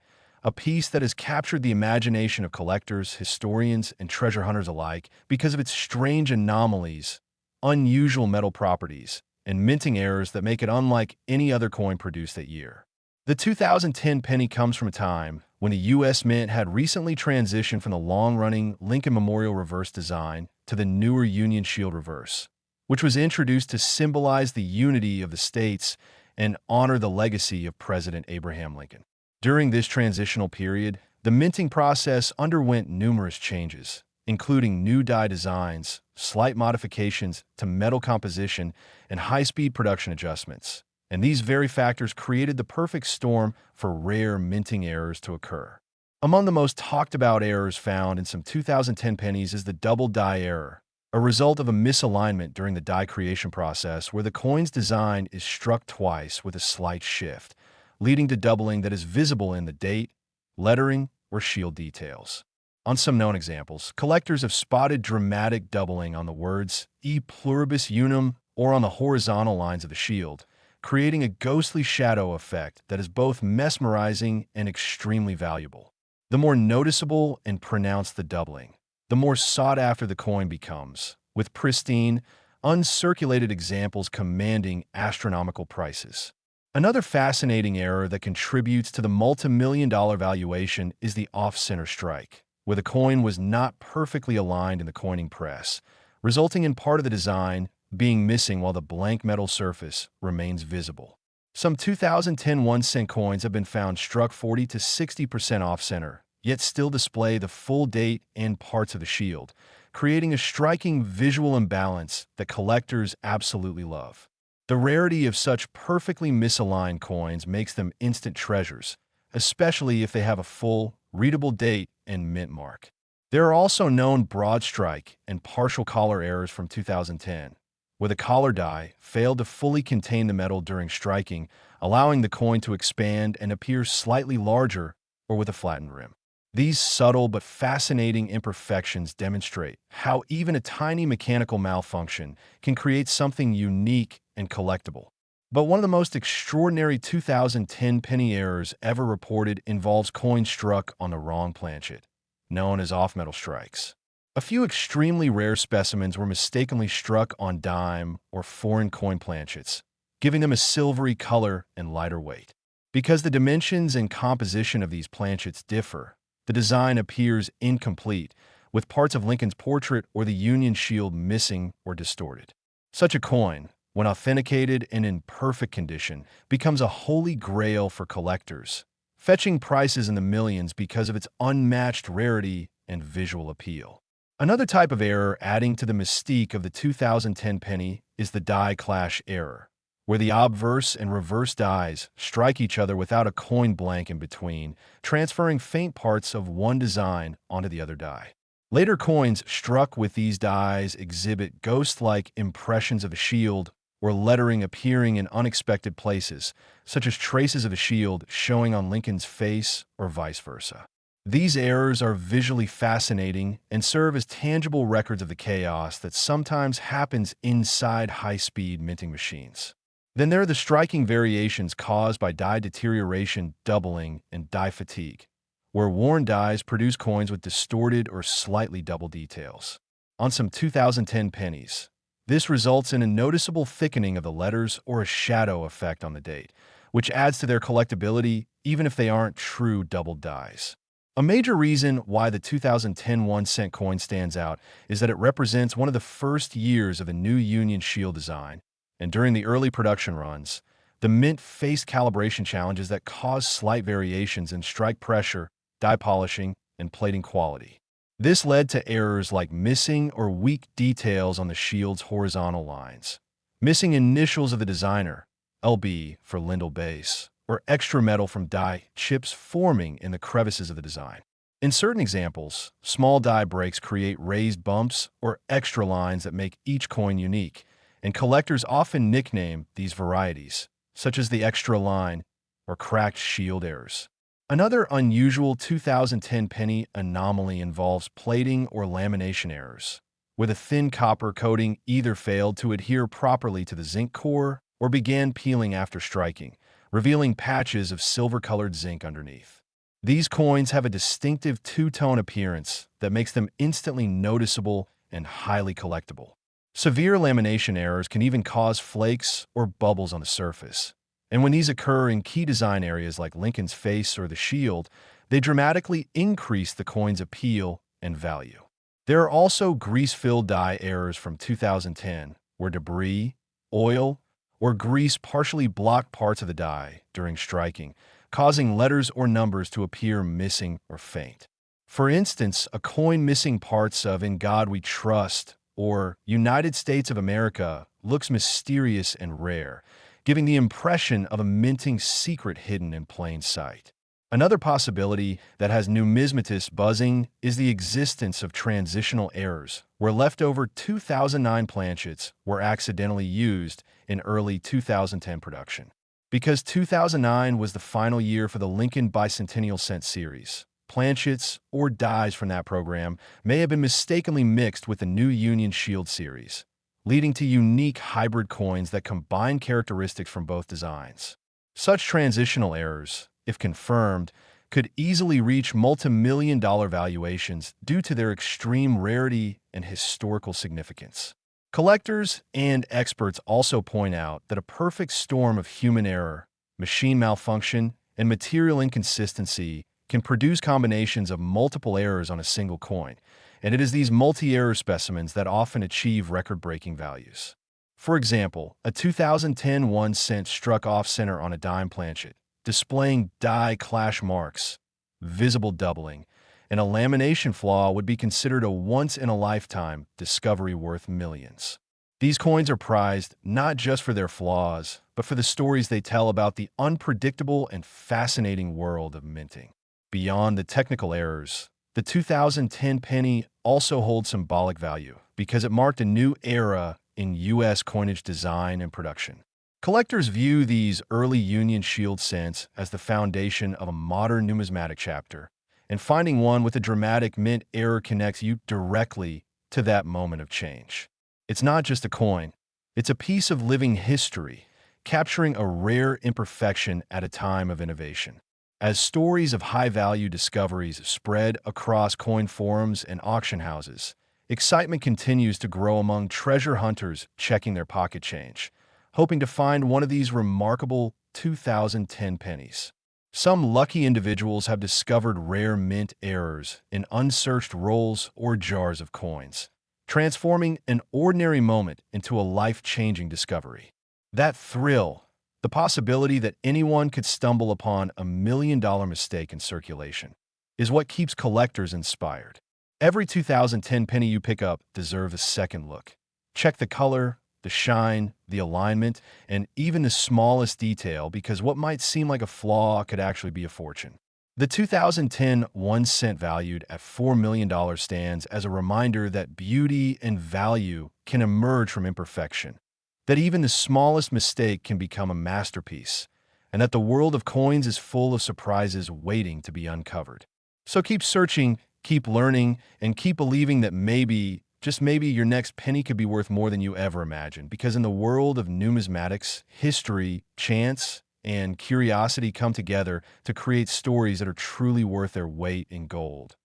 a piece that has captured the imagination of collectors, historians, and treasure hunters alike because of its strange anomalies, unusual metal properties, and minting errors that make it unlike any other coin produced that year. The 2010 penny comes from a time when the U.S. Mint had recently transitioned from the long-running Lincoln Memorial reverse design to the newer Union Shield reverse, which was introduced to symbolize the unity of the states and honor the legacy of President Abraham Lincoln. During this transitional period, the minting process underwent numerous changes, including new die designs, slight modifications to metal composition, and high-speed production adjustments. And these very factors created the perfect storm for rare minting errors to occur. Among the most talked-about errors found in some 2010 pennies is the double die error, a result of a misalignment during the die creation process where the coin's design is struck twice with a slight shift, leading to doubling that is visible in the date, lettering, or shield details. On some known examples, collectors have spotted dramatic doubling on the words E pluribus unum or on the horizontal lines of the shield, creating a ghostly shadow effect that is both mesmerizing and extremely valuable. The more noticeable and pronounced the doubling, the more sought after the coin becomes, with pristine, uncirculated examples commanding astronomical prices. Another fascinating error that contributes to the multimillion-dollar valuation is the off-center strike, where the coin was not perfectly aligned in the coining press, resulting in part of the design being missing while the blank metal surface remains visible. Some 2010 1-cent coins have been found struck 40 to 60% off-center, yet still display the full date and parts of the shield, creating a striking visual imbalance that collectors absolutely love. The rarity of such perfectly misaligned coins makes them instant treasures, especially if they have a full, readable date and mint mark. There are also known broad strike and partial collar errors from 2010, where the collar die failed to fully contain the metal during striking, allowing the coin to expand and appear slightly larger or with a flattened rim. These subtle but fascinating imperfections demonstrate how even a tiny mechanical malfunction can create something unique and collectible. But one of the most extraordinary 2010 penny errors ever reported involves coins struck on the wrong planchet, known as off-metal strikes. A few extremely rare specimens were mistakenly struck on dime or foreign coin planchets, giving them a silvery color and lighter weight. Because the dimensions and composition of these planchets differ, the design appears incomplete, with parts of Lincoln's portrait or the Union Shield missing or distorted. Such a coin, when authenticated and in perfect condition, becomes a holy grail for collectors, fetching prices in the millions because of its unmatched rarity and visual appeal. Another type of error adding to the mystique of the 2010 penny is the die clash error, where the obverse and reverse dies strike each other without a coin blank in between, transferring faint parts of one design onto the other die. Later coins struck with these dies exhibit ghost-like impressions of a shield or lettering appearing in unexpected places, such as traces of a shield showing on Lincoln's face or vice versa. These errors are visually fascinating and serve as tangible records of the chaos that sometimes happens inside high-speed minting machines. Then there are the striking variations caused by die deterioration, doubling, and die fatigue, where worn dies produce coins with distorted or slightly double details. On some 2010 pennies, this results in a noticeable thickening of the letters or a shadow effect on the date, which adds to their collectability even if they aren't true doubled dies. A major reason why the 2010 1-cent coin stands out is that it represents one of the first years of the new Union Shield design, and during the early production runs, the Mint faced calibration challenges that caused slight variations in strike pressure, die polishing, and plating quality. This led to errors like missing or weak details on the shield's horizontal lines, missing initials of the designer, LB for Lindell base, or extra metal from die chips forming in the crevices of the design. In certain examples, small die breaks create raised bumps or extra lines that make each coin unique, and collectors often nickname these varieties, such as the extra line or cracked shield errors. Another unusual 2010 penny anomaly involves plating or lamination errors, where the thin copper coating either failed to adhere properly to the zinc core or began peeling after striking, revealing patches of silver-colored zinc underneath. These coins have a distinctive two-tone appearance that makes them instantly noticeable and highly collectible. Severe lamination errors can even cause flakes or bubbles on the surface. And when these occur in key design areas like Lincoln's face or the shield, they dramatically increase the coin's appeal and value. There are also grease-filled die errors from 2010, where debris, oil, or grease partially block parts of the die during striking, causing letters or numbers to appear missing or faint. For instance, a coin missing parts of "In God We Trust" or "United States of America" looks mysterious and rare, giving the impression of a minting secret hidden in plain sight. Another possibility that has numismatists buzzing is the existence of transitional errors, where leftover 2009 planchets were accidentally used in early 2010 production. Because 2009 was the final year for the Lincoln Bicentennial Cent series, planchets or dies from that program may have been mistakenly mixed with the new Union Shield series, leading to unique hybrid coins that combine characteristics from both designs. Such transitional errors, if confirmed, could easily reach multimillion-dollar valuations due to their extreme rarity and historical significance. Collectors and experts also point out that a perfect storm of human error, machine malfunction, and material inconsistency can produce combinations of multiple errors on a single coin, and it is these multi-error specimens that often achieve record-breaking values. For example, a 2010 1 cent struck off-center on a dime planchet, displaying die clash marks, visible doubling, and a lamination flaw would be considered a once-in-a-lifetime discovery worth millions. These coins are prized not just for their flaws, but for the stories they tell about the unpredictable and fascinating world of minting. Beyond the technical errors, the 2010 penny also holds symbolic value because it marked a new era in U.S. coinage design and production. Collectors view these early Union Shield cents as the foundation of a modern numismatic chapter, and finding one with a dramatic mint error connects you directly to that moment of change. It's not just a coin, it's a piece of living history, capturing a rare imperfection at a time of innovation. As stories of high-value discoveries spread across coin forums and auction houses, excitement continues to grow among treasure hunters checking their pocket change, hoping to find one of these remarkable 2010 pennies. Some lucky individuals have discovered rare mint errors in unsearched rolls or jars of coins, transforming an ordinary moment into a life-changing discovery. That thrill, the possibility that anyone could stumble upon a million-dollar mistake in circulation, is what keeps collectors inspired. Every 2010 penny you pick up deserves a second look. Check the color, the shine, the alignment, and even the smallest detail, because what might seem like a flaw could actually be a fortune. The 2010 1 cent valued at $4 million stands as a reminder that beauty and value can emerge from imperfection, that even the smallest mistake can become a masterpiece, and that the world of coins is full of surprises waiting to be uncovered. So keep searching, keep learning, and keep believing that maybe, just maybe, your next penny could be worth more than you ever imagined, because in the world of numismatics, history, chance, and curiosity come together to create stories that are truly worth their weight in gold,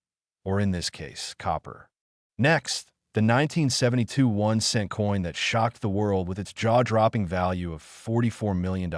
or in this case, copper. Next, the 1972 1 cent coin that shocked the world with its jaw-dropping value of $44 million.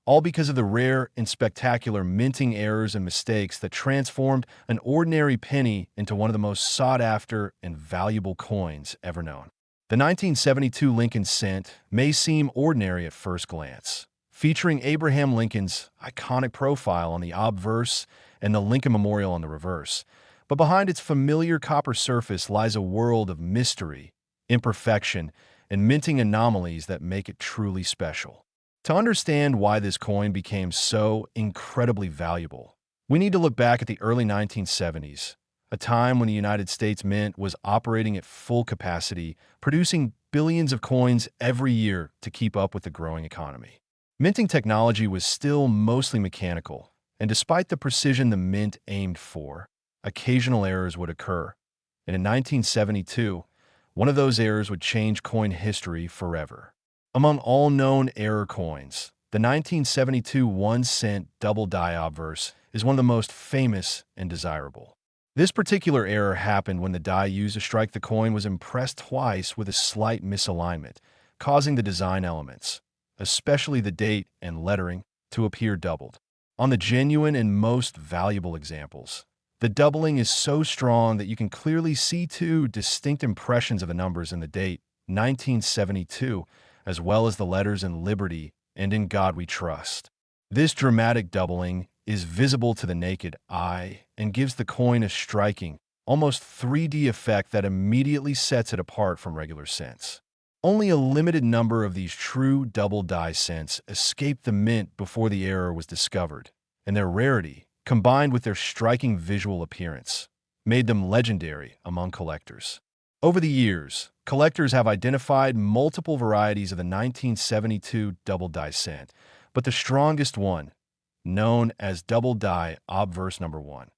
All because of the rare and spectacular minting errors and mistakes that transformed an ordinary penny into one of the most sought-after and valuable coins ever known. The 1972 Lincoln cent may seem ordinary at first glance, featuring Abraham Lincoln's iconic profile on the Obverse and the Lincoln Memorial on the reverse. But behind its familiar copper surface lies a world of mystery, imperfection, and minting anomalies that make it truly special. To understand why this coin became so incredibly valuable, we need to look back at the early 1970s, a time when the United States Mint was operating at full capacity, producing billions of coins every year to keep up with the growing economy. Minting technology was still mostly mechanical, and despite the precision the mint aimed for, occasional errors would occur. And in 1972, one of those errors would change coin history forever. Among all known error coins, the 1972 1 cent double die obverse is one of the most famous and desirable. This particular error happened when the die used to strike the coin was impressed twice with a slight misalignment, causing the design elements, especially the date and lettering, to appear doubled. On the genuine and most valuable examples, the doubling is so strong that you can clearly see two distinct impressions of the numbers in the date, 1972, as well as the letters in Liberty and In God We Trust. This dramatic doubling is visible to the naked eye and gives the coin a striking, almost 3D effect that immediately sets it apart from regular cents. Only a limited number of these true double die cents escaped the mint before the error was discovered, and their rarity, combined with their striking visual appearance, made them legendary among collectors. Over the years, collectors have identified multiple varieties of the 1972 double die cent, but the strongest one, known as double die Obverse number 1,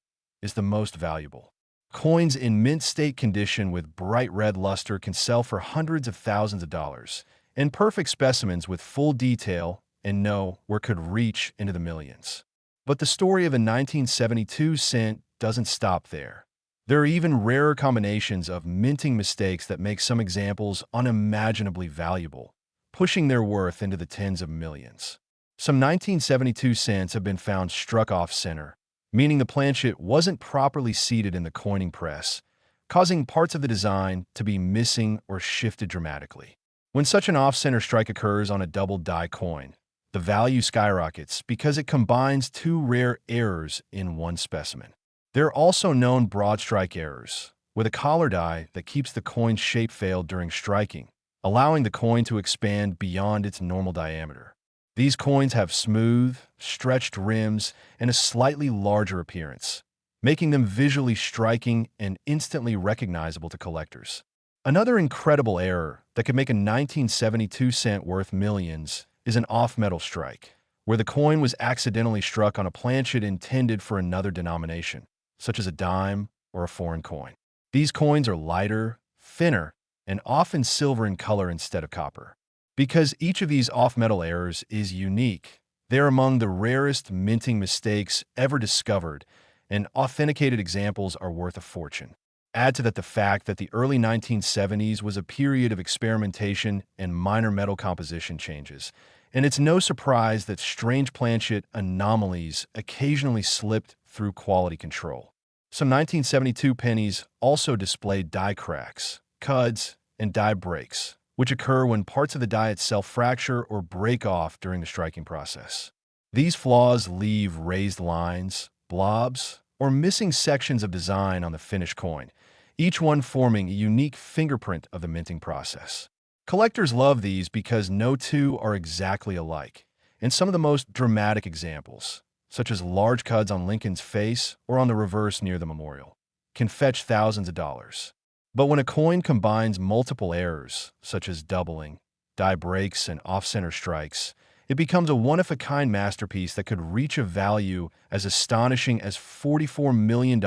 is the most valuable. Coins in mint state condition with bright red luster can sell for hundreds of thousands of dollars, and perfect specimens with full detail and nowhere could reach into the millions. But the story of a 1972 cent doesn't stop there. There are even rarer combinations of minting mistakes that make some examples unimaginably valuable, pushing their worth into the tens of millions. Some 1972 cents have been found struck off center, meaning the planchet wasn't properly seated in the coining press, causing parts of the design to be missing or shifted dramatically. When such an off-center strike occurs on a double die coin, the value skyrockets because it combines two rare errors in one specimen. There are also known broad strike errors, with a collar die that keeps the coin's shape failed during striking, allowing the coin to expand beyond its normal diameter. These coins have smooth, stretched rims and a slightly larger appearance, making them visually striking and instantly recognizable to collectors. Another incredible error that could make a 1972 cent worth millions is an off-metal strike, where the coin was accidentally struck on a planchet intended for another denomination, such as a dime or a foreign coin. These coins are lighter, thinner, and often silver in color instead of copper. Because each of these off-metal errors is unique, they're among the rarest minting mistakes ever discovered, and authenticated examples are worth a fortune. Add to that the fact that the early 1970s was a period of experimentation and minor metal composition changes, and it's no surprise that strange planchet anomalies occasionally slipped through quality control. Some 1972 pennies also displayed die cracks, cuds, and die breaks, which occur when parts of the die itself fracture or break off during the striking process. These flaws leave raised lines, blobs, or missing sections of design on the finished coin, each one forming a unique fingerprint of the minting process. Collectors love these because no two are exactly alike, and some of the most dramatic examples, such as large cuds on Lincoln's face or on the reverse near the memorial, can fetch thousands of dollars. But when a coin combines multiple errors, such as doubling, die breaks, and off-center strikes, it becomes a one-of-a-kind masterpiece that could reach a value as astonishing as $44 million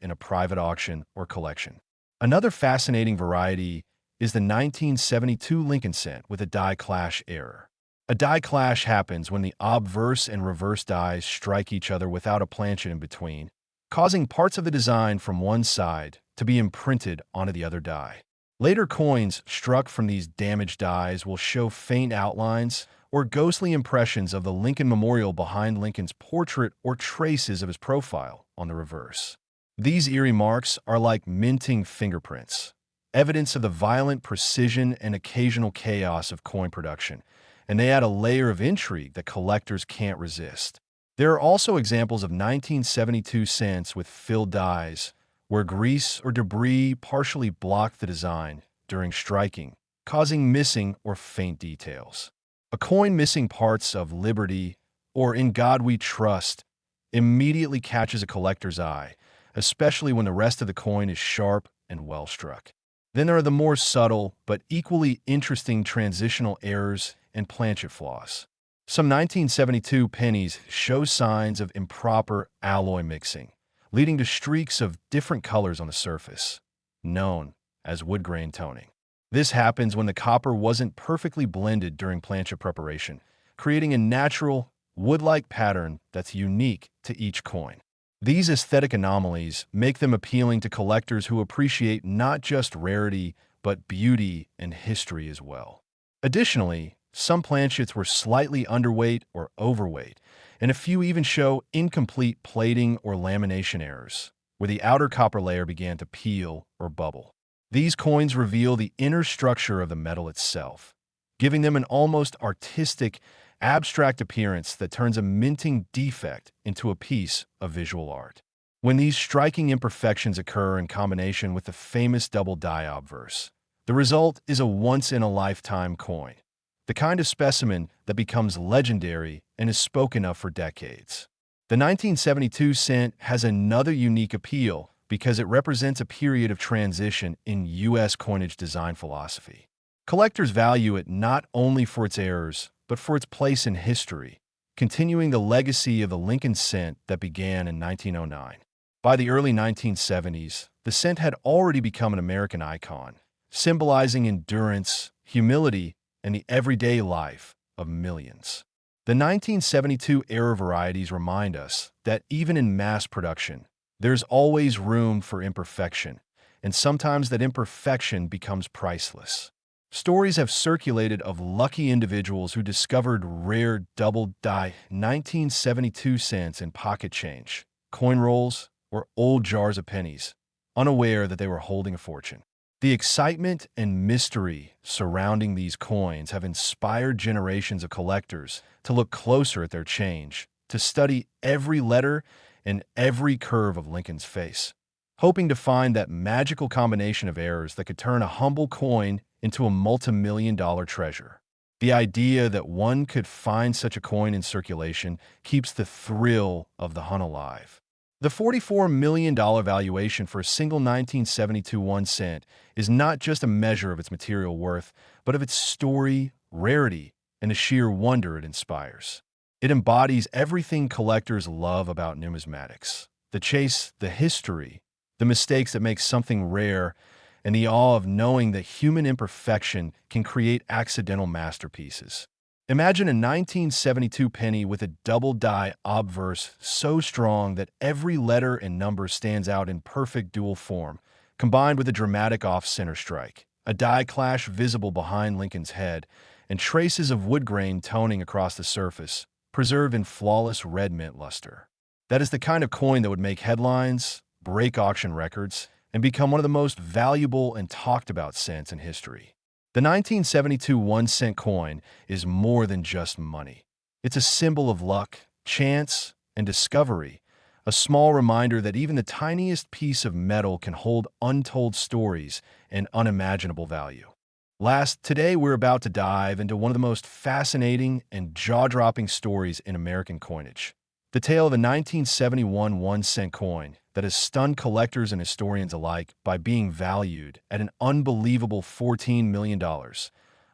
in a private auction or collection. Another fascinating variety is the 1972 Lincoln cent with a die clash error. A die clash happens when the obverse and reverse dies strike each other without a planchet in between, causing parts of the design from one side to be imprinted onto the other die. Later coins struck from these damaged dies will show faint outlines or ghostly impressions of the Lincoln Memorial behind Lincoln's portrait or traces of his profile on the reverse. These eerie marks are like minting fingerprints, evidence of the violent precision and occasional chaos of coin production, and they add a layer of intrigue that collectors can't resist. There are also examples of 1972 cents with filled dies, where grease or debris partially blocked the design during striking, causing missing or faint details. A coin missing parts of Liberty or In God We Trust immediately catches a collector's eye, especially when the rest of the coin is sharp and well struck. Then there are the more subtle but equally interesting transitional errors and planchet flaws. Some 1972 pennies show signs of improper alloy mixing, leading to streaks of different colors on the surface, known as wood grain toning. This happens when the copper wasn't perfectly blended during planchet preparation, creating a natural, wood-like pattern that's unique to each coin. These aesthetic anomalies make them appealing to collectors who appreciate not just rarity, but beauty and history as well. Additionally, some planchets were slightly underweight or overweight, and a few even show incomplete plating or lamination errors, where the outer copper layer began to peel or bubble. These coins reveal the inner structure of the metal itself, giving them an almost artistic, abstract appearance that turns a minting defect into a piece of visual art. When these striking imperfections occur in combination with the famous double die obverse, the result is a once-in-a-lifetime coin, the kind of specimen that becomes legendary and is spoken of for decades. The 1972 cent has another unique appeal because it represents a period of transition in U.S. coinage design philosophy. Collectors value it not only for its errors, but for its place in history, continuing the legacy of the Lincoln cent that began in 1909. By the early 1970s, the cent had already become an American icon, symbolizing endurance, humility, and the everyday life of millions. The 1972 era varieties remind us that even in mass production, there's always room for imperfection, and sometimes that imperfection becomes priceless. Stories have circulated of lucky individuals who discovered rare double-die 1972 cents in pocket change, coin rolls, or old jars of pennies, unaware that they were holding a fortune. The excitement and mystery surrounding these coins have inspired generations of collectors to look closer at their change, to study every letter and every curve of Lincoln's face, hoping to find that magical combination of errors that could turn a humble coin into a multimillion-dollar treasure. The idea that one could find such a coin in circulation keeps the thrill of the hunt alive. The $44 million valuation for a single 1972 1 cent is not just a measure of its material worth, but of its story, rarity, and the sheer wonder it inspires. It embodies everything collectors love about numismatics: the chase, the history, the mistakes that make something rare, and the awe of knowing that human imperfection can create accidental masterpieces. Imagine a 1972 penny with a double-die obverse so strong that every letter and number stands out in perfect dual form, combined with a dramatic off-center strike, a die clash visible behind Lincoln's head, and traces of wood grain toning across the surface, preserved in flawless red mint luster. That is the kind of coin that would make headlines, break auction records, and become one of the most valuable and talked about cents in history. The 1972 1 cent coin is more than just money. It's a symbol of luck, chance, and discovery, a small reminder that even the tiniest piece of metal can hold untold stories and unimaginable value. Today we're about to dive into one of the most fascinating and jaw-dropping stories in American coinage. The tale of the 1971 1 cent coin that has stunned collectors and historians alike by being valued at an unbelievable $14 million,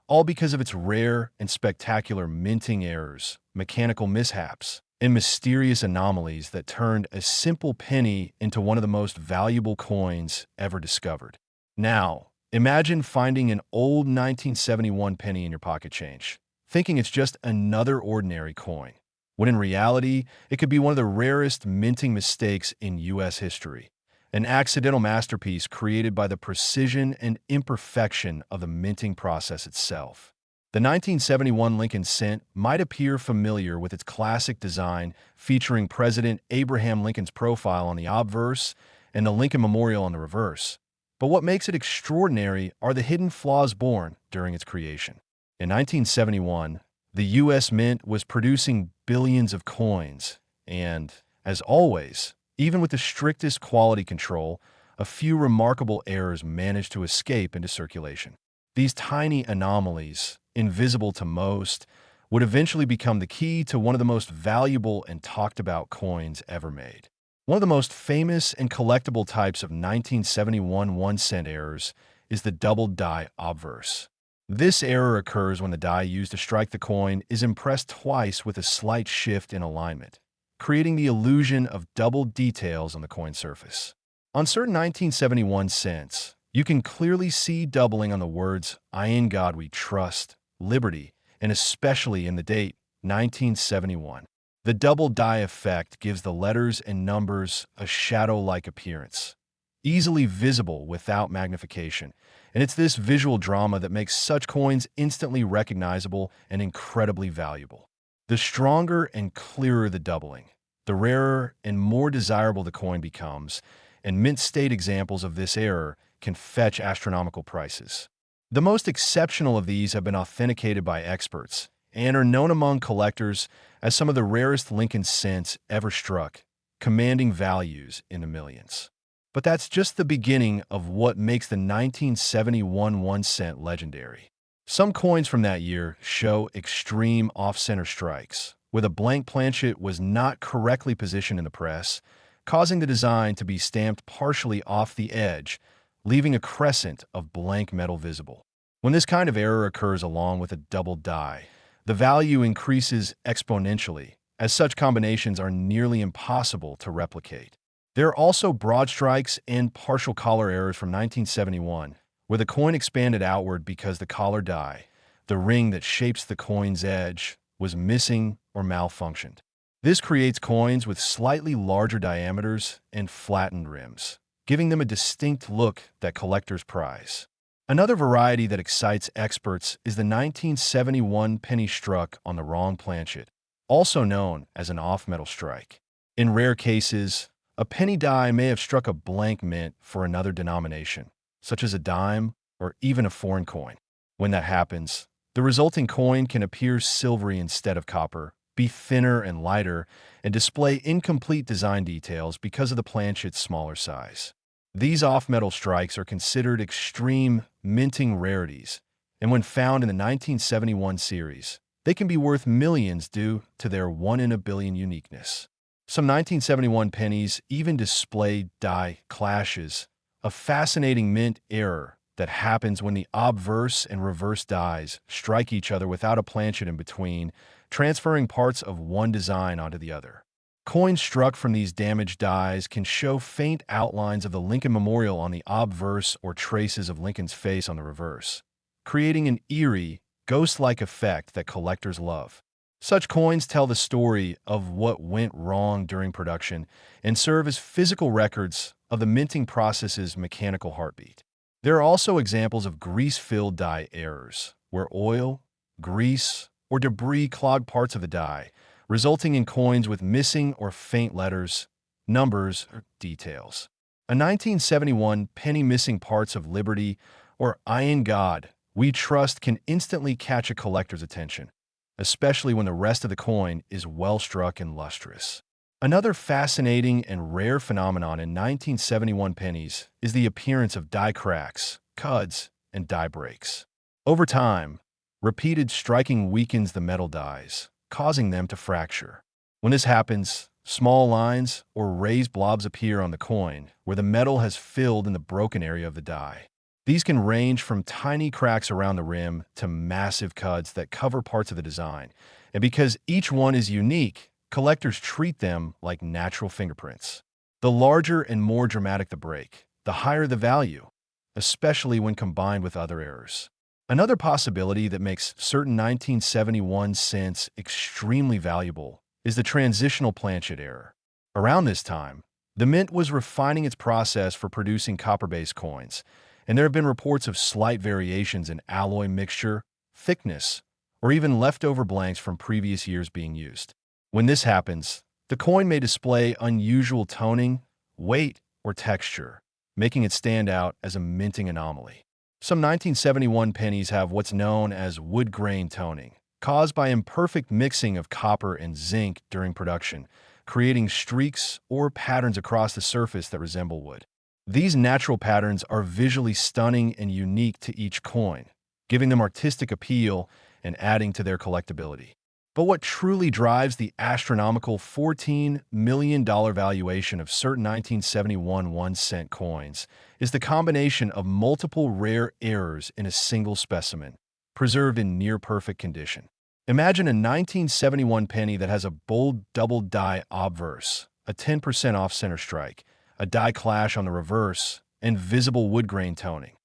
all because of its rare and spectacular minting errors, mechanical mishaps, and mysterious anomalies that turned a simple penny into one of the most valuable coins ever discovered. Now, imagine finding an old 1971 penny in your pocket change, thinking it's just another ordinary coin, when in reality, it could be one of the rarest minting mistakes in U.S. history, an accidental masterpiece created by the precision and imperfection of the minting process itself. The 1971 Lincoln cent might appear familiar with its classic design featuring President Abraham Lincoln's profile on the obverse and the Lincoln Memorial on the reverse. But what makes it extraordinary are the hidden flaws born during its creation. In 1971, the U.S. Mint was producing billions of coins, and, as always, even with the strictest quality control, a few remarkable errors managed to escape into circulation. These tiny anomalies, invisible to most, would eventually become the key to one of the most valuable and talked about coins ever made. One of the most famous and collectible types of 1971 1 cent errors is the double die obverse. This error occurs when the die used to strike the coin is impressed twice with a slight shift in alignment, creating the illusion of double details on the coin surface. On certain 1971 cents, you can clearly see doubling on the words, "I in God we trust," "Liberty," and especially in the date 1971. The double die effect gives the letters and numbers a shadow-like appearance, easily visible without magnification. And it's this visual drama that makes such coins instantly recognizable and incredibly valuable. The stronger and clearer the doubling, the rarer and more desirable the coin becomes, and mint state examples of this error can fetch astronomical prices. The most exceptional of these have been authenticated by experts and are known among collectors as some of the rarest Lincoln cents ever struck, commanding values in the millions. But that's just the beginning of what makes the 1971 1-cent legendary. Some coins from that year show extreme off-center strikes, where the blank planchet was not correctly positioned in the press, causing the design to be stamped partially off the edge, leaving a crescent of blank metal visible. When this kind of error occurs along with a double die, the value increases exponentially, as such combinations are nearly impossible to replicate. There are also broad strikes and partial collar errors from 1971, where the coin expanded outward because the collar die, the ring that shapes the coin's edge, was missing or malfunctioned. This creates coins with slightly larger diameters and flattened rims, giving them a distinct look that collectors prize. Another variety that excites experts is the 1971 penny struck on the wrong planchet, also known as an off-metal strike. In rare cases, a penny die may have struck a blank mint for another denomination, such as a dime or even a foreign coin. When that happens, the resulting coin can appear silvery instead of copper, be thinner and lighter, and display incomplete design details because of the planchet's smaller size. These off-metal strikes are considered extreme minting rarities, and when found in the 1971 series, they can be worth millions due to their one-in-a-billion uniqueness. Some 1971 pennies even display die clashes, a fascinating mint error that happens when the obverse and reverse dies strike each other without a planchet in between, transferring parts of one design onto the other. Coins struck from these damaged dies can show faint outlines of the Lincoln Memorial on the obverse or traces of Lincoln's face on the reverse, creating an eerie, ghost-like effect that collectors love. Such coins tell the story of what went wrong during production and serve as physical records of the minting process's mechanical heartbeat. There are also examples of grease-filled die errors, where oil, grease, or debris clog parts of the die, resulting in coins with missing or faint letters, numbers, or details. A 1971 penny missing parts of Liberty or I in God, We Trust can instantly catch a collector's attention, especially when the rest of the coin is well struck and lustrous. Another fascinating and rare phenomenon in 1971 pennies is the appearance of die cracks, cuds, and die breaks. Over time, repeated striking weakens the metal dies, causing them to fracture. When this happens, small lines or raised blobs appear on the coin where the metal has filled in the broken area of the die. These can range from tiny cracks around the rim to massive cuds that cover parts of the design. And because each one is unique, collectors treat them like natural fingerprints. The larger and more dramatic the break, the higher the value, especially when combined with other errors. Another possibility that makes certain 1971 cents extremely valuable is the transitional planchet error. Around this time, the mint was refining its process for producing copper-based coins, and there have been reports of slight variations in alloy mixture, thickness, or even leftover blanks from previous years being used. When this happens, the coin may display unusual toning, weight, or texture, making it stand out as a minting anomaly. Some 1971 pennies have what's known as wood grain toning, caused by imperfect mixing of copper and zinc during production, creating streaks or patterns across the surface that resemble wood. These natural patterns are visually stunning and unique to each coin, giving them artistic appeal and adding to their collectability. But what truly drives the astronomical $14 million valuation of certain 1971 1-cent coins is the combination of multiple rare errors in a single specimen, preserved in near-perfect condition. Imagine a 1971 penny that has a bold double die obverse, a 10% off-center strike, a die clash on the reverse, and visible wood grain toning,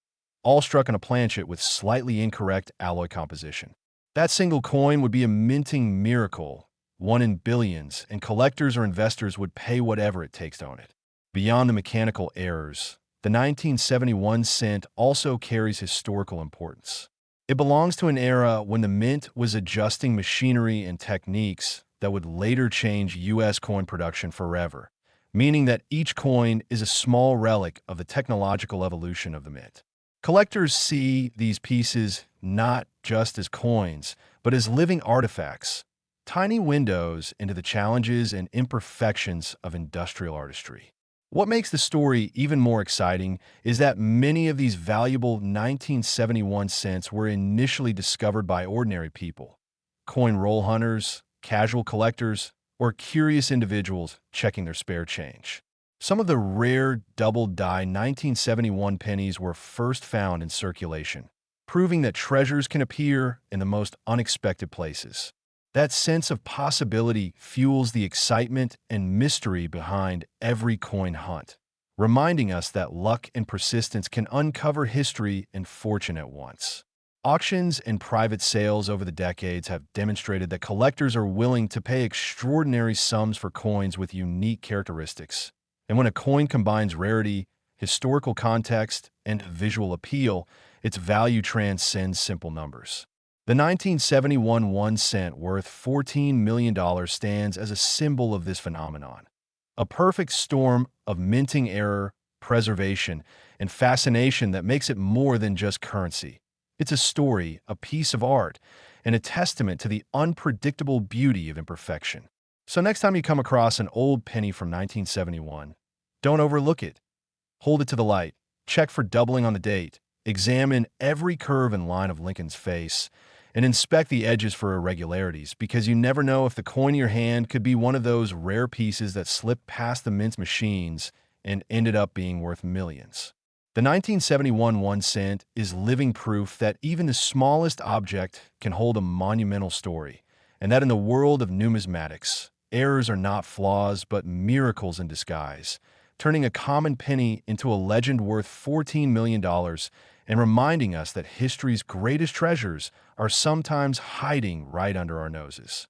all struck on a planchet with slightly incorrect alloy composition. That single coin would be a minting miracle, one in billions, and collectors or investors would pay whatever it takes to own it. Beyond the mechanical errors, the 1971 cent also carries historical importance. It belongs to an era when the mint was adjusting machinery and techniques that would later change U.S. coin production forever, meaning that each coin is a small relic of the technological evolution of the mint. Collectors see these pieces not just as coins, but as living artifacts, tiny windows into the challenges and imperfections of industrial artistry. What makes the story even more exciting is that many of these valuable 1971 cents were initially discovered by ordinary people, coin roll hunters, casual collectors, or curious individuals checking their spare change. Some of the rare double-die 1971 pennies were first found in circulation, proving that treasures can appear in the most unexpected places. That sense of possibility fuels the excitement and mystery behind every coin hunt, reminding us that luck and persistence can uncover history and fortune at once. Auctions and private sales over the decades have demonstrated that collectors are willing to pay extraordinary sums for coins with unique characteristics. And when a coin combines rarity, historical context, and visual appeal, its value transcends simple numbers. The 1971 1 cent worth $14 million stands as a symbol of this phenomenon. A perfect storm of minting error, preservation, and fascination that makes it more than just currency. It's a story, a piece of art, and a testament to the unpredictable beauty of imperfection. So next time you come across an old penny from 1971, don't overlook it. Hold it to the light, check for doubling on the date, examine every curve and line of Lincoln's face, and inspect the edges for irregularities, because you never know if the coin in your hand could be one of those rare pieces that slipped past the mint machines and ended up being worth millions. The 1971 1 cent is living proof that even the smallest object can hold a monumental story, and that in the world of numismatics, errors are not flaws but miracles in disguise, turning a common penny into a legend worth $14 million and reminding us that history's greatest treasures are sometimes hiding right under our noses.